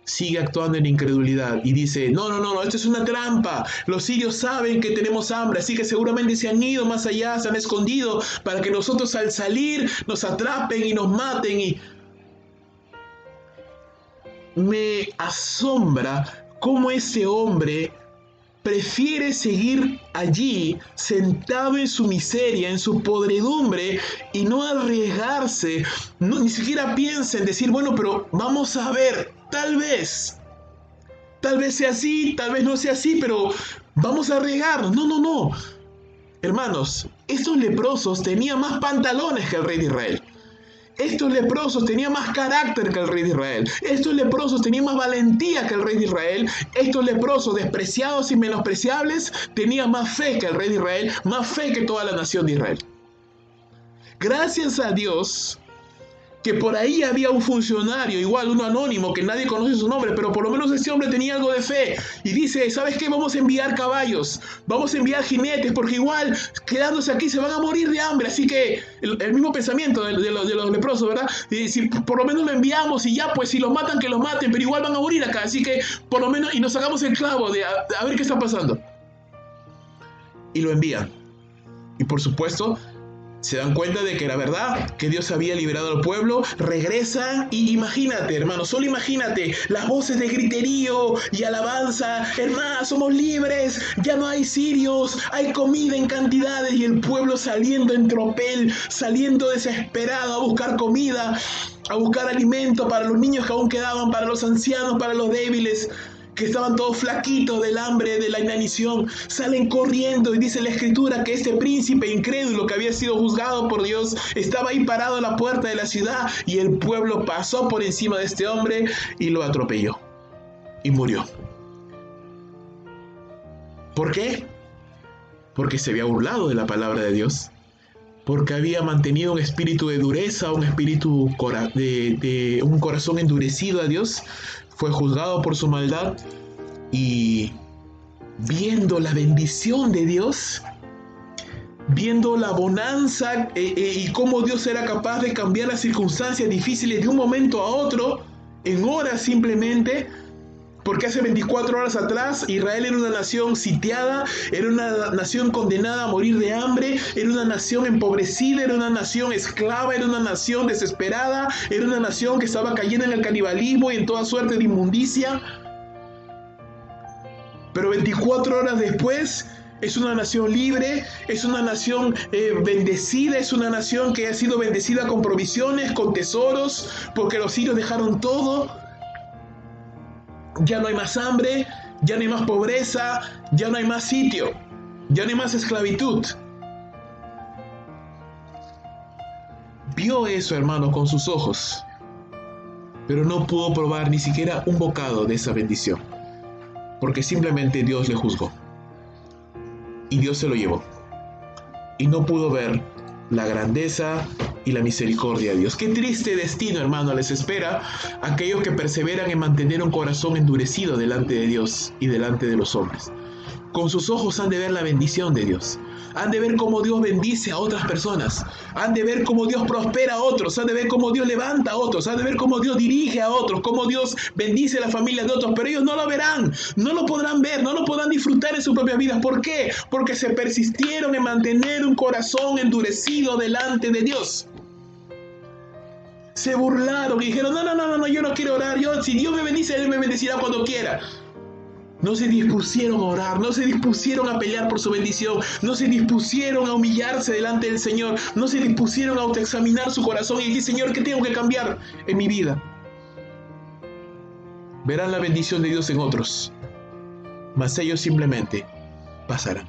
sigue actuando en incredulidad y dice: no, esto es una trampa, los sirios saben que tenemos hambre, así que seguramente se han ido más allá, se han escondido para que nosotros al salir nos atrapen y nos maten. Y me asombra cómo ese hombre prefiere seguir allí, sentado en su miseria, en su podredumbre, y no arriesgarse, ni siquiera piensa en decir: bueno, pero vamos a ver, tal vez sea así, tal vez no sea así, pero vamos a arriesgarnos. No. Hermanos, estos leprosos tenían más pantalones que el rey de Israel. Estos leprosos tenían más carácter que el rey de Israel. Estos leprosos tenían más valentía que el rey de Israel. Estos leprosos, despreciados y menospreciables, tenían más fe que el rey de Israel, más fe que toda la nación de Israel. Gracias a Dios que por ahí había un funcionario, igual uno anónimo, que nadie conoce su nombre, pero por lo menos ese hombre tenía algo de fe. Y dice, ¿sabes qué? Vamos a enviar caballos, vamos a enviar jinetes, porque igual quedándose aquí se van a morir de hambre. Así que el mismo pensamiento de los leprosos, ¿verdad? Y si por lo menos lo enviamos y ya, pues si los matan, que los maten, pero igual van a morir acá. Así que por lo menos, y nos sacamos el clavo de a ver qué está pasando. Y lo envían. Y por supuesto, se dan cuenta de que era verdad, que Dios había liberado al pueblo, regresan y imagínate, hermano, solo imagínate las voces de griterío y alabanza. Hermano, somos libres, ya no hay sirios, hay comida en cantidades, y el pueblo saliendo en tropel, saliendo desesperado a buscar comida, a buscar alimento para los niños que aún quedaban, para los ancianos, para los débiles, que estaban todos flaquitos del hambre, de la inanición. Salen corriendo y dice la escritura que este príncipe incrédulo que había sido juzgado por Dios estaba ahí parado a la puerta de la ciudad, y el pueblo pasó por encima de este hombre y lo atropelló y murió. ¿Por qué? Porque se había burlado de la palabra de Dios, porque había mantenido un espíritu de dureza, un espíritu de un corazón endurecido a Dios. Fue juzgado por su maldad, y viendo la bendición de Dios, viendo la bonanza y cómo Dios era capaz de cambiar las circunstancias difíciles de un momento a otro, en horas simplemente, porque hace 24 horas atrás Israel era una nación sitiada, era una nación condenada a morir de hambre, era una nación empobrecida, era una nación esclava, era una nación desesperada, era una nación que estaba cayendo en el canibalismo y en toda suerte de inmundicia. Pero 24 horas después es una nación libre, es una nación bendecida, es una nación que ha sido bendecida con provisiones, con tesoros, porque los sirios dejaron todo. Ya no hay más hambre, ya no hay más pobreza, ya no hay más sitio, ya no hay más esclavitud. Vio eso, hermano, con sus ojos, pero no pudo probar ni siquiera un bocado de esa bendición, porque simplemente Dios le juzgó y Dios se lo llevó, y no pudo ver la grandeza y la misericordia de Dios. Qué triste destino, hermano, les espera a aquellos que perseveran en mantener un corazón endurecido delante de Dios y delante de los hombres. Con sus ojos han de ver la bendición de Dios, han de ver cómo Dios bendice a otras personas, han de ver cómo Dios prospera a otros, han de ver cómo Dios levanta a otros, han de ver cómo Dios dirige a otros, cómo Dios bendice a la familia de otros, pero ellos no lo verán, no lo podrán ver, no lo podrán disfrutar en sus propias vidas. ¿Por qué? Porque se persistieron en mantener un corazón endurecido delante de Dios. Se burlaron y dijeron, no, yo no quiero orar, si Dios me bendice, Él me bendecirá cuando quiera. No se dispusieron a orar, no se dispusieron a pelear por su bendición, no se dispusieron a humillarse delante del Señor, no se dispusieron a autoexaminar su corazón y decir, Señor, ¿qué tengo que cambiar en mi vida? Verán la bendición de Dios en otros, mas ellos simplemente pasarán.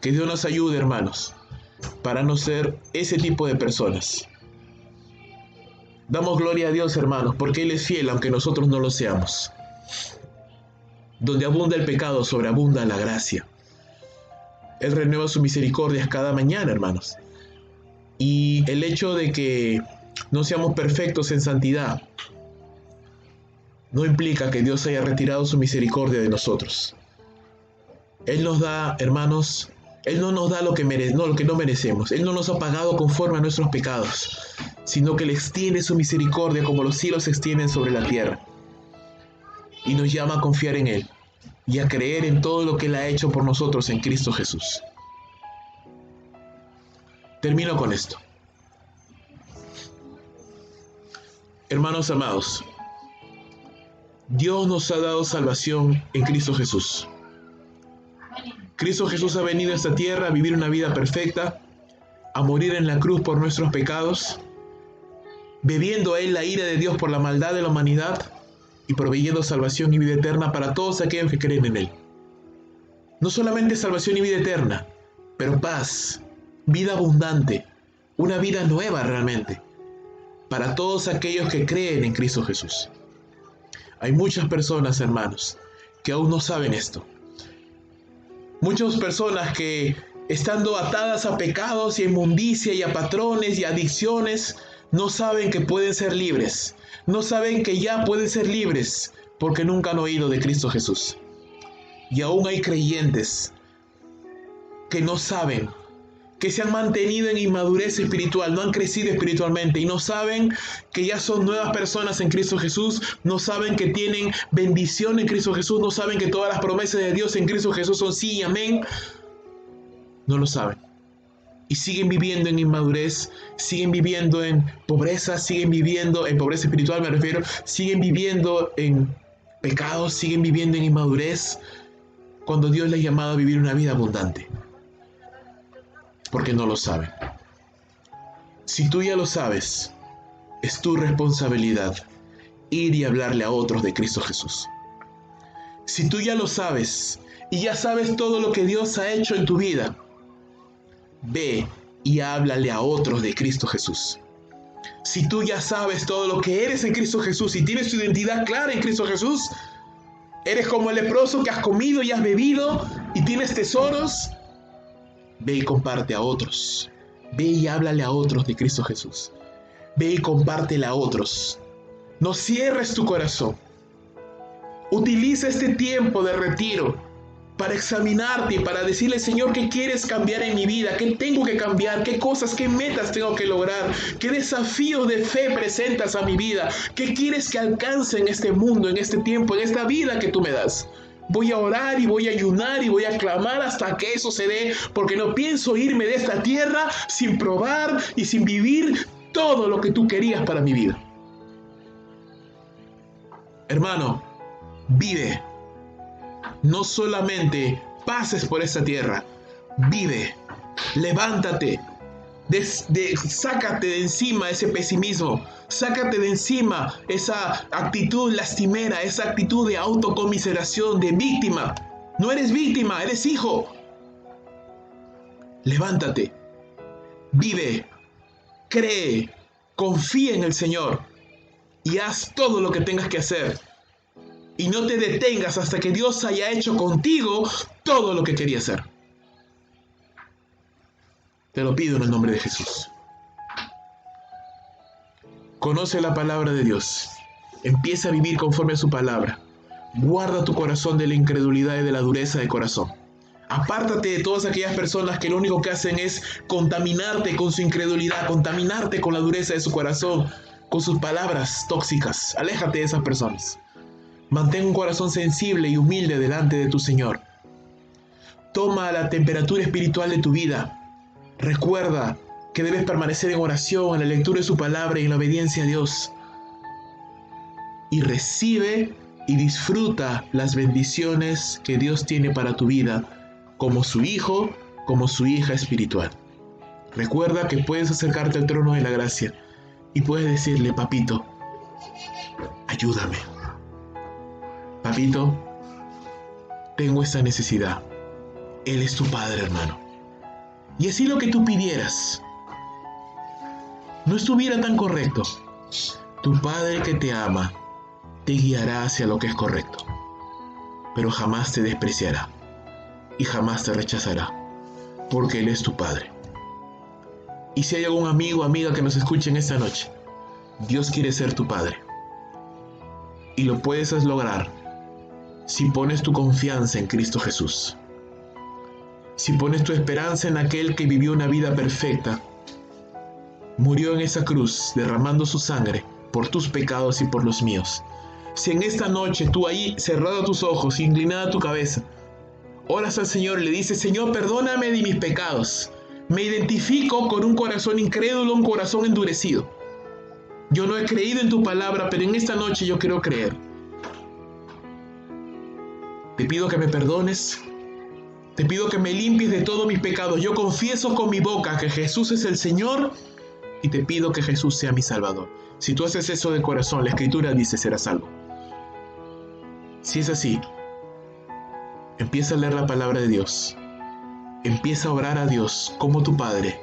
Que Dios nos ayude, hermanos, para no ser ese tipo de personas. Damos gloria a Dios, hermanos, porque Él es fiel aunque nosotros no lo seamos. Donde abunda el pecado, sobreabunda la gracia. Él renueva sus misericordias cada mañana, hermanos. Y el hecho de que no seamos perfectos en santidad no implica que Dios haya retirado su misericordia de nosotros. Él nos da, hermanos, Él no nos da lo que no merecemos. Él no nos ha pagado conforme a nuestros pecados, sino que le extiende su misericordia como los cielos se extienden sobre la tierra. Y nos llama a confiar en Él y a creer en todo lo que Él ha hecho por nosotros en Cristo Jesús. Termino con esto. Hermanos amados, Dios nos ha dado salvación en Cristo Jesús. Cristo Jesús ha venido a esta tierra a vivir una vida perfecta, a morir en la cruz por nuestros pecados, bebiendo a Él la ira de Dios por la maldad de la humanidad y proveyendo salvación y vida eterna para todos aquellos que creen en Él. No solamente salvación y vida eterna, pero paz, vida abundante, una vida nueva realmente, para todos aquellos que creen en Cristo Jesús. Hay muchas personas, hermanos, que aún no saben esto. Muchas personas que, estando atadas a pecados y a inmundicia y a patrones y adicciones, no saben que pueden ser libres. No saben que ya pueden ser libres porque nunca han oído de Cristo Jesús. Y aún hay creyentes que no saben, que se han mantenido en inmadurez espiritual, no han crecido espiritualmente y no saben que ya son nuevas personas en Cristo Jesús, no saben que tienen bendición en Cristo Jesús, no saben que todas las promesas de Dios en Cristo Jesús son sí y amén. No lo saben. Y siguen viviendo en inmadurez, siguen viviendo en pobreza, siguen viviendo en pobreza espiritual, me refiero, siguen viviendo en pecados, siguen viviendo en inmadurez, cuando Dios les ha llamado a vivir una vida abundante. Porque no lo saben. Si tú ya lo sabes, es tu responsabilidad ir y hablarle a otros de Cristo Jesús. Si tú ya lo sabes y ya sabes todo lo que Dios ha hecho en tu vida, ve y háblale a otros de Cristo Jesús. Si tú ya sabes todo lo que eres en Cristo Jesús y tienes tu identidad clara en Cristo Jesús, eres como el leproso que has comido y has bebido y tienes tesoros, ve y comparte a otros. Ve y háblale a otros de Cristo Jesús. Ve y compártele a otros. No cierres tu corazón. Utiliza este tiempo de retiro para examinarte y para decirle, Señor, ¿qué quieres cambiar en mi vida? ¿Qué tengo que cambiar? ¿Qué cosas, qué metas tengo que lograr? ¿Qué desafíos de fe presentas a mi vida? ¿Qué quieres que alcance en este mundo, en este tiempo, en esta vida que tú me das? Voy a orar y voy a ayunar y voy a clamar hasta que eso se dé, porque no pienso irme de esta tierra sin probar y sin vivir todo lo que tú querías para mi vida. Hermano, vive. No solamente pases por esta tierra, vive, levántate, sácate de encima ese pesimismo, sácate de encima esa actitud lastimera, esa actitud de autocomiseración, de víctima. No eres víctima, eres hijo. Levántate, vive, cree, confía en el Señor y haz todo lo que tengas que hacer. Y no te detengas hasta que Dios haya hecho contigo todo lo que quería hacer. Te lo pido en el nombre de Jesús. Conoce la palabra de Dios. Empieza a vivir conforme a su palabra. Guarda tu corazón de la incredulidad y de la dureza de corazón. Apártate de todas aquellas personas que lo único que hacen es contaminarte con su incredulidad, contaminarte con la dureza de su corazón, con sus palabras tóxicas. Aléjate de esas personas. Mantén un corazón sensible y humilde delante de tu Señor. Toma la temperatura espiritual de tu vida. Recuerda que debes permanecer en oración, en la lectura de su palabra y en la obediencia a Dios. Y recibe y disfruta las bendiciones que Dios tiene para tu vida, como su hijo, como su hija espiritual. Recuerda que puedes acercarte al trono de la gracia y puedes decirle, papito, ayúdame. Papito, tengo esta necesidad. Él es tu padre, hermano. Y así lo que tú pidieras no estuviera tan correcto, tu padre que te ama te guiará hacia lo que es correcto, pero jamás te despreciará y jamás te rechazará, porque Él es tu padre. Y si hay algún amigo o amiga que nos escuche en esta noche, Dios quiere ser tu padre. Y lo puedes lograr si pones tu confianza en Cristo Jesús. Si pones tu esperanza en aquel que vivió una vida perfecta, murió en esa cruz derramando su sangre por tus pecados y por los míos. Si en esta noche tú ahí, cerrado tus ojos, inclinada tu cabeza, oras al Señor y le dices, Señor, perdóname de mis pecados. Me identifico con un corazón incrédulo, un corazón endurecido. Yo no he creído en tu palabra, pero en esta noche yo quiero creer. Te pido que me perdones. Te pido que me limpies de todos mis pecados. Yo confieso con mi boca que Jesús es el Señor y te pido que Jesús sea mi Salvador. Si tú haces eso de corazón, la Escritura dice serás salvo. Si es así, empieza a leer la palabra de Dios. Empieza a orar a Dios como tu Padre.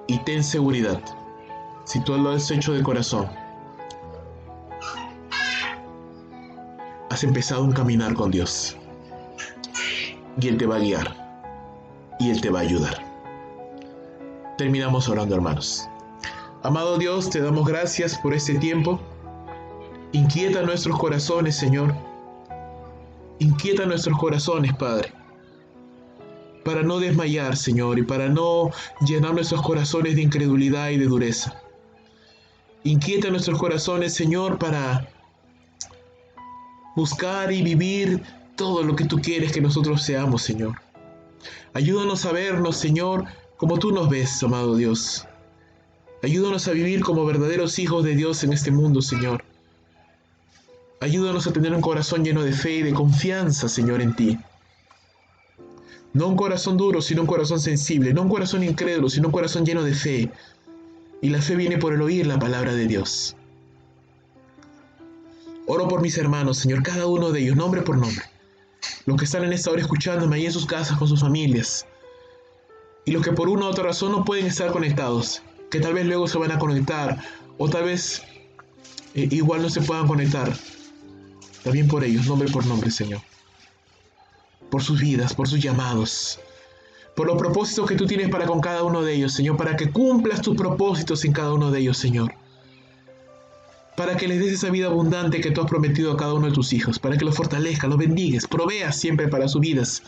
Y ten seguridad, si tú lo has hecho de corazón, has empezado un caminar con Dios. Y Él te va a guiar. Y Él te va a ayudar. Terminamos orando, hermanos. Amado Dios, te damos gracias por este tiempo. Inquieta nuestros corazones, Señor. Inquieta nuestros corazones, Padre. Para no desmayar, Señor, y para no llenar nuestros corazones de incredulidad y de dureza. Inquieta nuestros corazones, Señor, para buscar y vivir todo lo que tú quieres que nosotros seamos, Señor. Ayúdanos a vernos, Señor, como tú nos ves, amado Dios. Ayúdanos a vivir como verdaderos hijos de Dios en este mundo, Señor. Ayúdanos a tener un corazón lleno de fe y de confianza, Señor, en ti. No un corazón duro, sino un corazón sensible. No un corazón incrédulo, sino un corazón lleno de fe. Y la fe viene por el oír la palabra de Dios. Oro por mis hermanos, Señor, cada uno de ellos, nombre por nombre. Los que están en esta hora escuchándome ahí en sus casas con sus familias. Y los que por una u otra razón no pueden estar conectados. Que tal vez luego se van a conectar. O tal vez igual no se puedan conectar. También por ellos, nombre por nombre, Señor. Por sus vidas, por sus llamados. Por los propósitos que tú tienes para con cada uno de ellos, Señor. Para que cumplas tus propósitos en cada uno de ellos, Señor. Para que les des esa vida abundante que tú has prometido a cada uno de tus hijos, para que los fortalezcas, los bendigas, proveas siempre para sus vidas.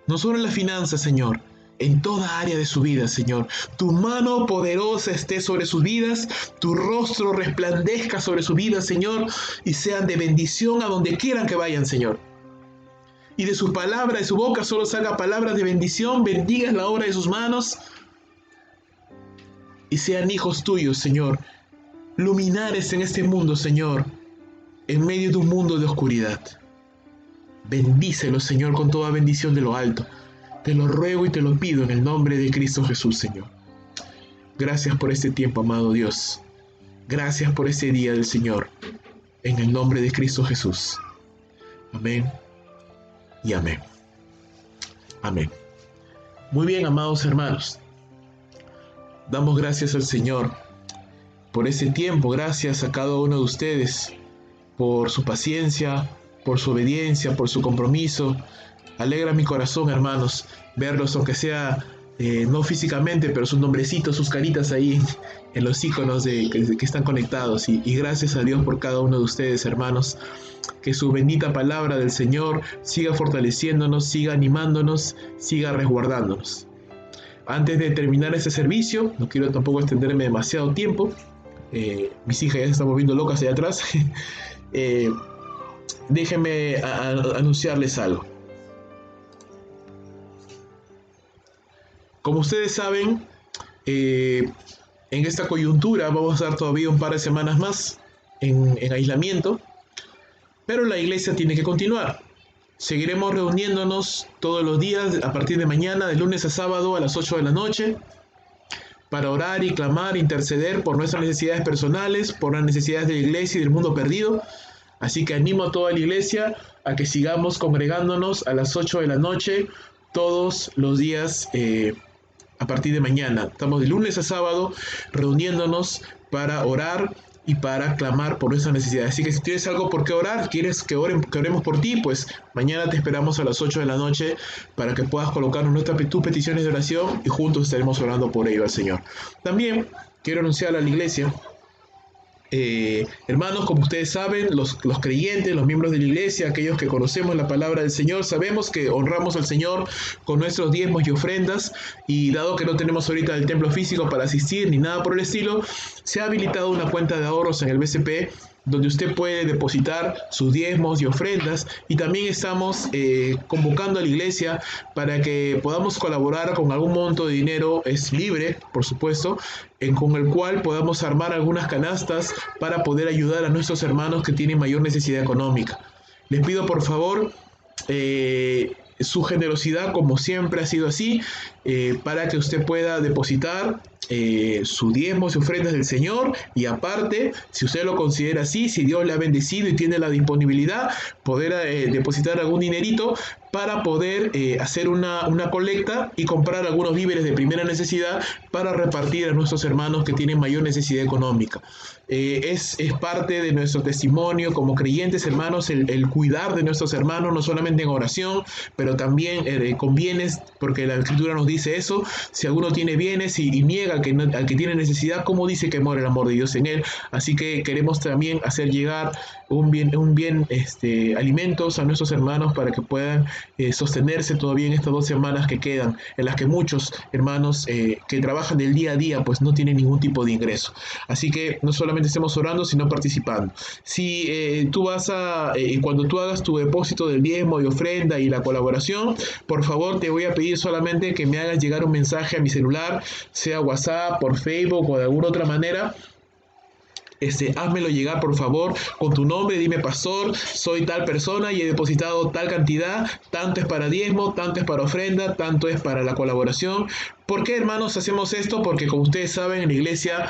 No solo en las finanzas, Señor, en toda área de su vida, Señor. Tu mano poderosa esté sobre sus vidas, tu rostro resplandezca sobre sus vidas, Señor, y sean de bendición a donde quieran que vayan, Señor. Y de su palabra, de su boca, solo salga palabras de bendición, bendigas la obra de sus manos, y sean hijos tuyos, Señor. Luminares en este mundo, Señor, en medio de un mundo de oscuridad. Bendícelos, Señor, con toda bendición de lo alto. Te lo ruego y te lo pido en el nombre de Cristo Jesús, Señor. Gracias por este tiempo, amado Dios. Gracias por este día del Señor. En el nombre de Cristo Jesús. Amén y amén. Amén. Muy bien, amados hermanos. Damos gracias al Señor por ese tiempo. Gracias a cada uno de ustedes por su paciencia, por su obediencia, por su compromiso. Alegra mi corazón, hermanos, verlos, aunque sea no físicamente, pero sus nombrecitos, sus caritas ahí en los iconos que están conectados. Y gracias a Dios por cada uno de ustedes, hermanos. Que su bendita palabra del Señor siga fortaleciéndonos, siga animándonos, siga resguardándonos. Antes de terminar este servicio, no quiero tampoco extenderme demasiado tiempo. Mis hijas ya se están volviendo locas allá atrás. Déjenme anunciarles algo. Como ustedes saben, en esta coyuntura vamos a estar todavía un par de semanas más en aislamiento, pero la iglesia tiene que continuar. Seguiremos reuniéndonos todos los días a partir de mañana, de lunes a sábado a las 8 de la noche, para orar y clamar, interceder por nuestras necesidades personales, por las necesidades de la iglesia y del mundo perdido. Así que animo a toda la iglesia a que sigamos congregándonos a las 8 de la noche todos los días a partir de mañana. Estamos de lunes a sábado reuniéndonos para orar y para clamar por nuestras necesidades. Así que si tienes algo por qué orar, quieres que oremos por ti, pues mañana te esperamos a las 8 de la noche para que puedas colocarnos tus peticiones de oración y juntos estaremos orando por ello al Señor. También quiero anunciar a la iglesia, hermanos, como ustedes saben, los creyentes, los miembros de la iglesia, aquellos que conocemos la palabra del Señor, sabemos que honramos al Señor con nuestros diezmos y ofrendas, y dado que no tenemos ahorita el templo físico para asistir ni nada por el estilo, se ha habilitado una cuenta de ahorros en el BCP donde usted puede depositar sus diezmos y ofrendas, y también estamos convocando a la iglesia para que podamos colaborar con algún monto de dinero, es libre, por supuesto, con el cual podamos armar algunas canastas para poder ayudar a nuestros hermanos que tienen mayor necesidad económica. Les pido por favor, su generosidad, como siempre ha sido así, para que usted pueda depositar su diezmo, sus ofrendas del Señor, y aparte, si usted lo considera así, si Dios le ha bendecido y tiene la disponibilidad, poder depositar algún dinerito para poder hacer una colecta y comprar algunos víveres de primera necesidad para repartir a nuestros hermanos que tienen mayor necesidad económica. Es parte de nuestro testimonio como creyentes, hermanos, el cuidar de nuestros hermanos, no solamente en oración, pero también con bienes, porque la Escritura nos dice eso. Si alguno tiene bienes y niega al que tiene necesidad, ¿cómo dice que muere el amor de Dios en él? Así que queremos también hacer llegar un bien alimentos a nuestros hermanos para que puedan sostenerse todavía en estas 2 semanas que quedan, en las que muchos hermanos que trabajan del día a día pues no tienen ningún tipo de ingreso. Así que no solamente estemos orando, sino participando. Si tú vas cuando tú hagas tu depósito del diezmo y ofrenda y la colaboración, por favor te voy a pedir solamente que me hagas llegar un mensaje a mi celular, sea WhatsApp, por Facebook o de alguna otra manera. Házmelo llegar, por favor, con tu nombre. Dime: pastor, soy tal persona y he depositado tal cantidad, tanto es para diezmo, tanto es para ofrenda, tanto es para la colaboración. ¿Por qué, hermanos, hacemos esto? Porque, como ustedes saben, en la iglesia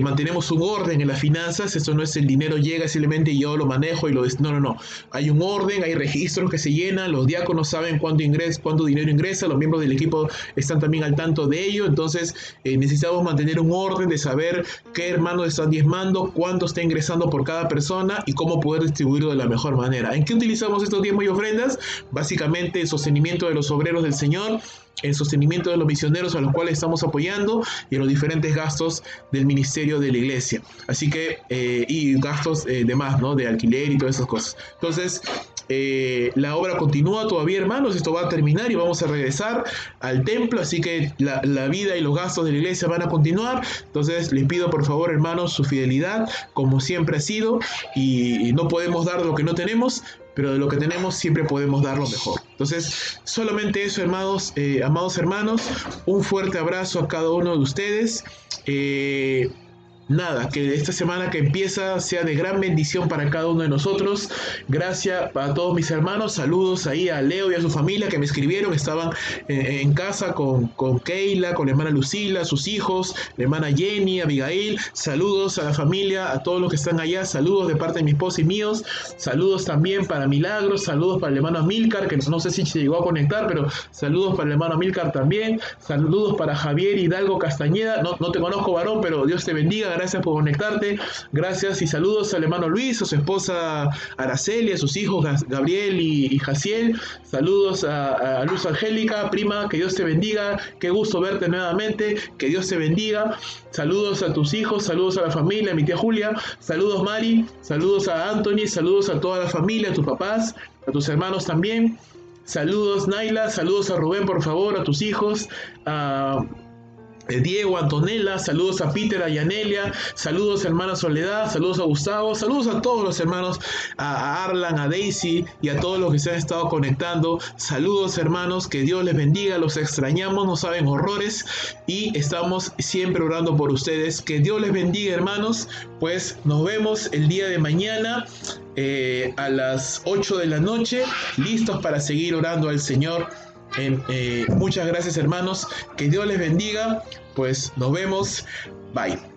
mantenemos un orden en las finanzas. Esto no es el dinero llega simplemente yo lo manejo y no. Hay un orden, hay registros que se llenan, los diáconos saben cuánto dinero ingresa, los miembros del equipo están también al tanto de ello. Entonces necesitamos mantener un orden de saber qué hermanos están diezmando, cuánto está ingresando por cada persona y cómo poder distribuirlo de la mejor manera. ¿En qué utilizamos estos diezmos y ofrendas? Básicamente el sostenimiento de los obreros del Señor, el sostenimiento de los misioneros a los cuales estamos apoyando y en los diferentes gastos del ministerio de la iglesia. Así que, y gastos demás, ¿no? De alquiler y todas esas cosas. Entonces, la obra continúa todavía, hermanos. Esto va a terminar y vamos a regresar al templo. Así que la vida y los gastos de la iglesia van a continuar. Entonces, les pido por favor, hermanos, su fidelidad, como siempre ha sido. Y no podemos dar lo que no tenemos, pero de lo que tenemos siempre podemos dar lo mejor. Entonces, solamente eso, hermanos, amados hermanos, un fuerte abrazo a cada uno de ustedes. Nada, que esta semana que empieza sea de gran bendición para cada uno de nosotros. Gracias a todos mis hermanos. Saludos ahí a Leo y a su familia que me escribieron. Estaban en casa con Keila, con la hermana Lucila, sus hijos, la hermana Jenny, Abigail. Saludos a la familia, a todos los que están allá. Saludos de parte de mi esposa y míos. Saludos también para Milagros. Saludos para el hermano Amílcar, que no sé si se llegó a conectar, pero saludos para el hermano Amílcar también. Saludos para Javier Hidalgo Castañeda. No te conozco, varón, pero Dios te bendiga. Gracias por conectarte. Gracias y saludos al hermano Luis, a su esposa Araceli, a sus hijos Gabriel y Jaciel. Saludos a Luz Angélica, prima, que Dios te bendiga. Qué gusto verte nuevamente. Que Dios te bendiga. Saludos a tus hijos, saludos a la familia, a mi tía Julia. Saludos, Mari. Saludos a Anthony. Saludos a toda la familia, a tus papás, a tus hermanos también. Saludos, Naila. Saludos a Rubén, por favor, a tus hijos. Diego, Antonella, saludos a Peter, a Yanelia, saludos a hermana Soledad, saludos a Gustavo, saludos a todos los hermanos, a Arlan, a Daisy y a todos los que se han estado conectando. Saludos, hermanos, que Dios les bendiga, los extrañamos, no saben horrores y estamos siempre orando por ustedes. Que Dios les bendiga, hermanos. Pues nos vemos el día de mañana a las 8 de la noche, listos para seguir orando al Señor. Muchas gracias, hermanos, que Dios les bendiga. Pues nos vemos, bye.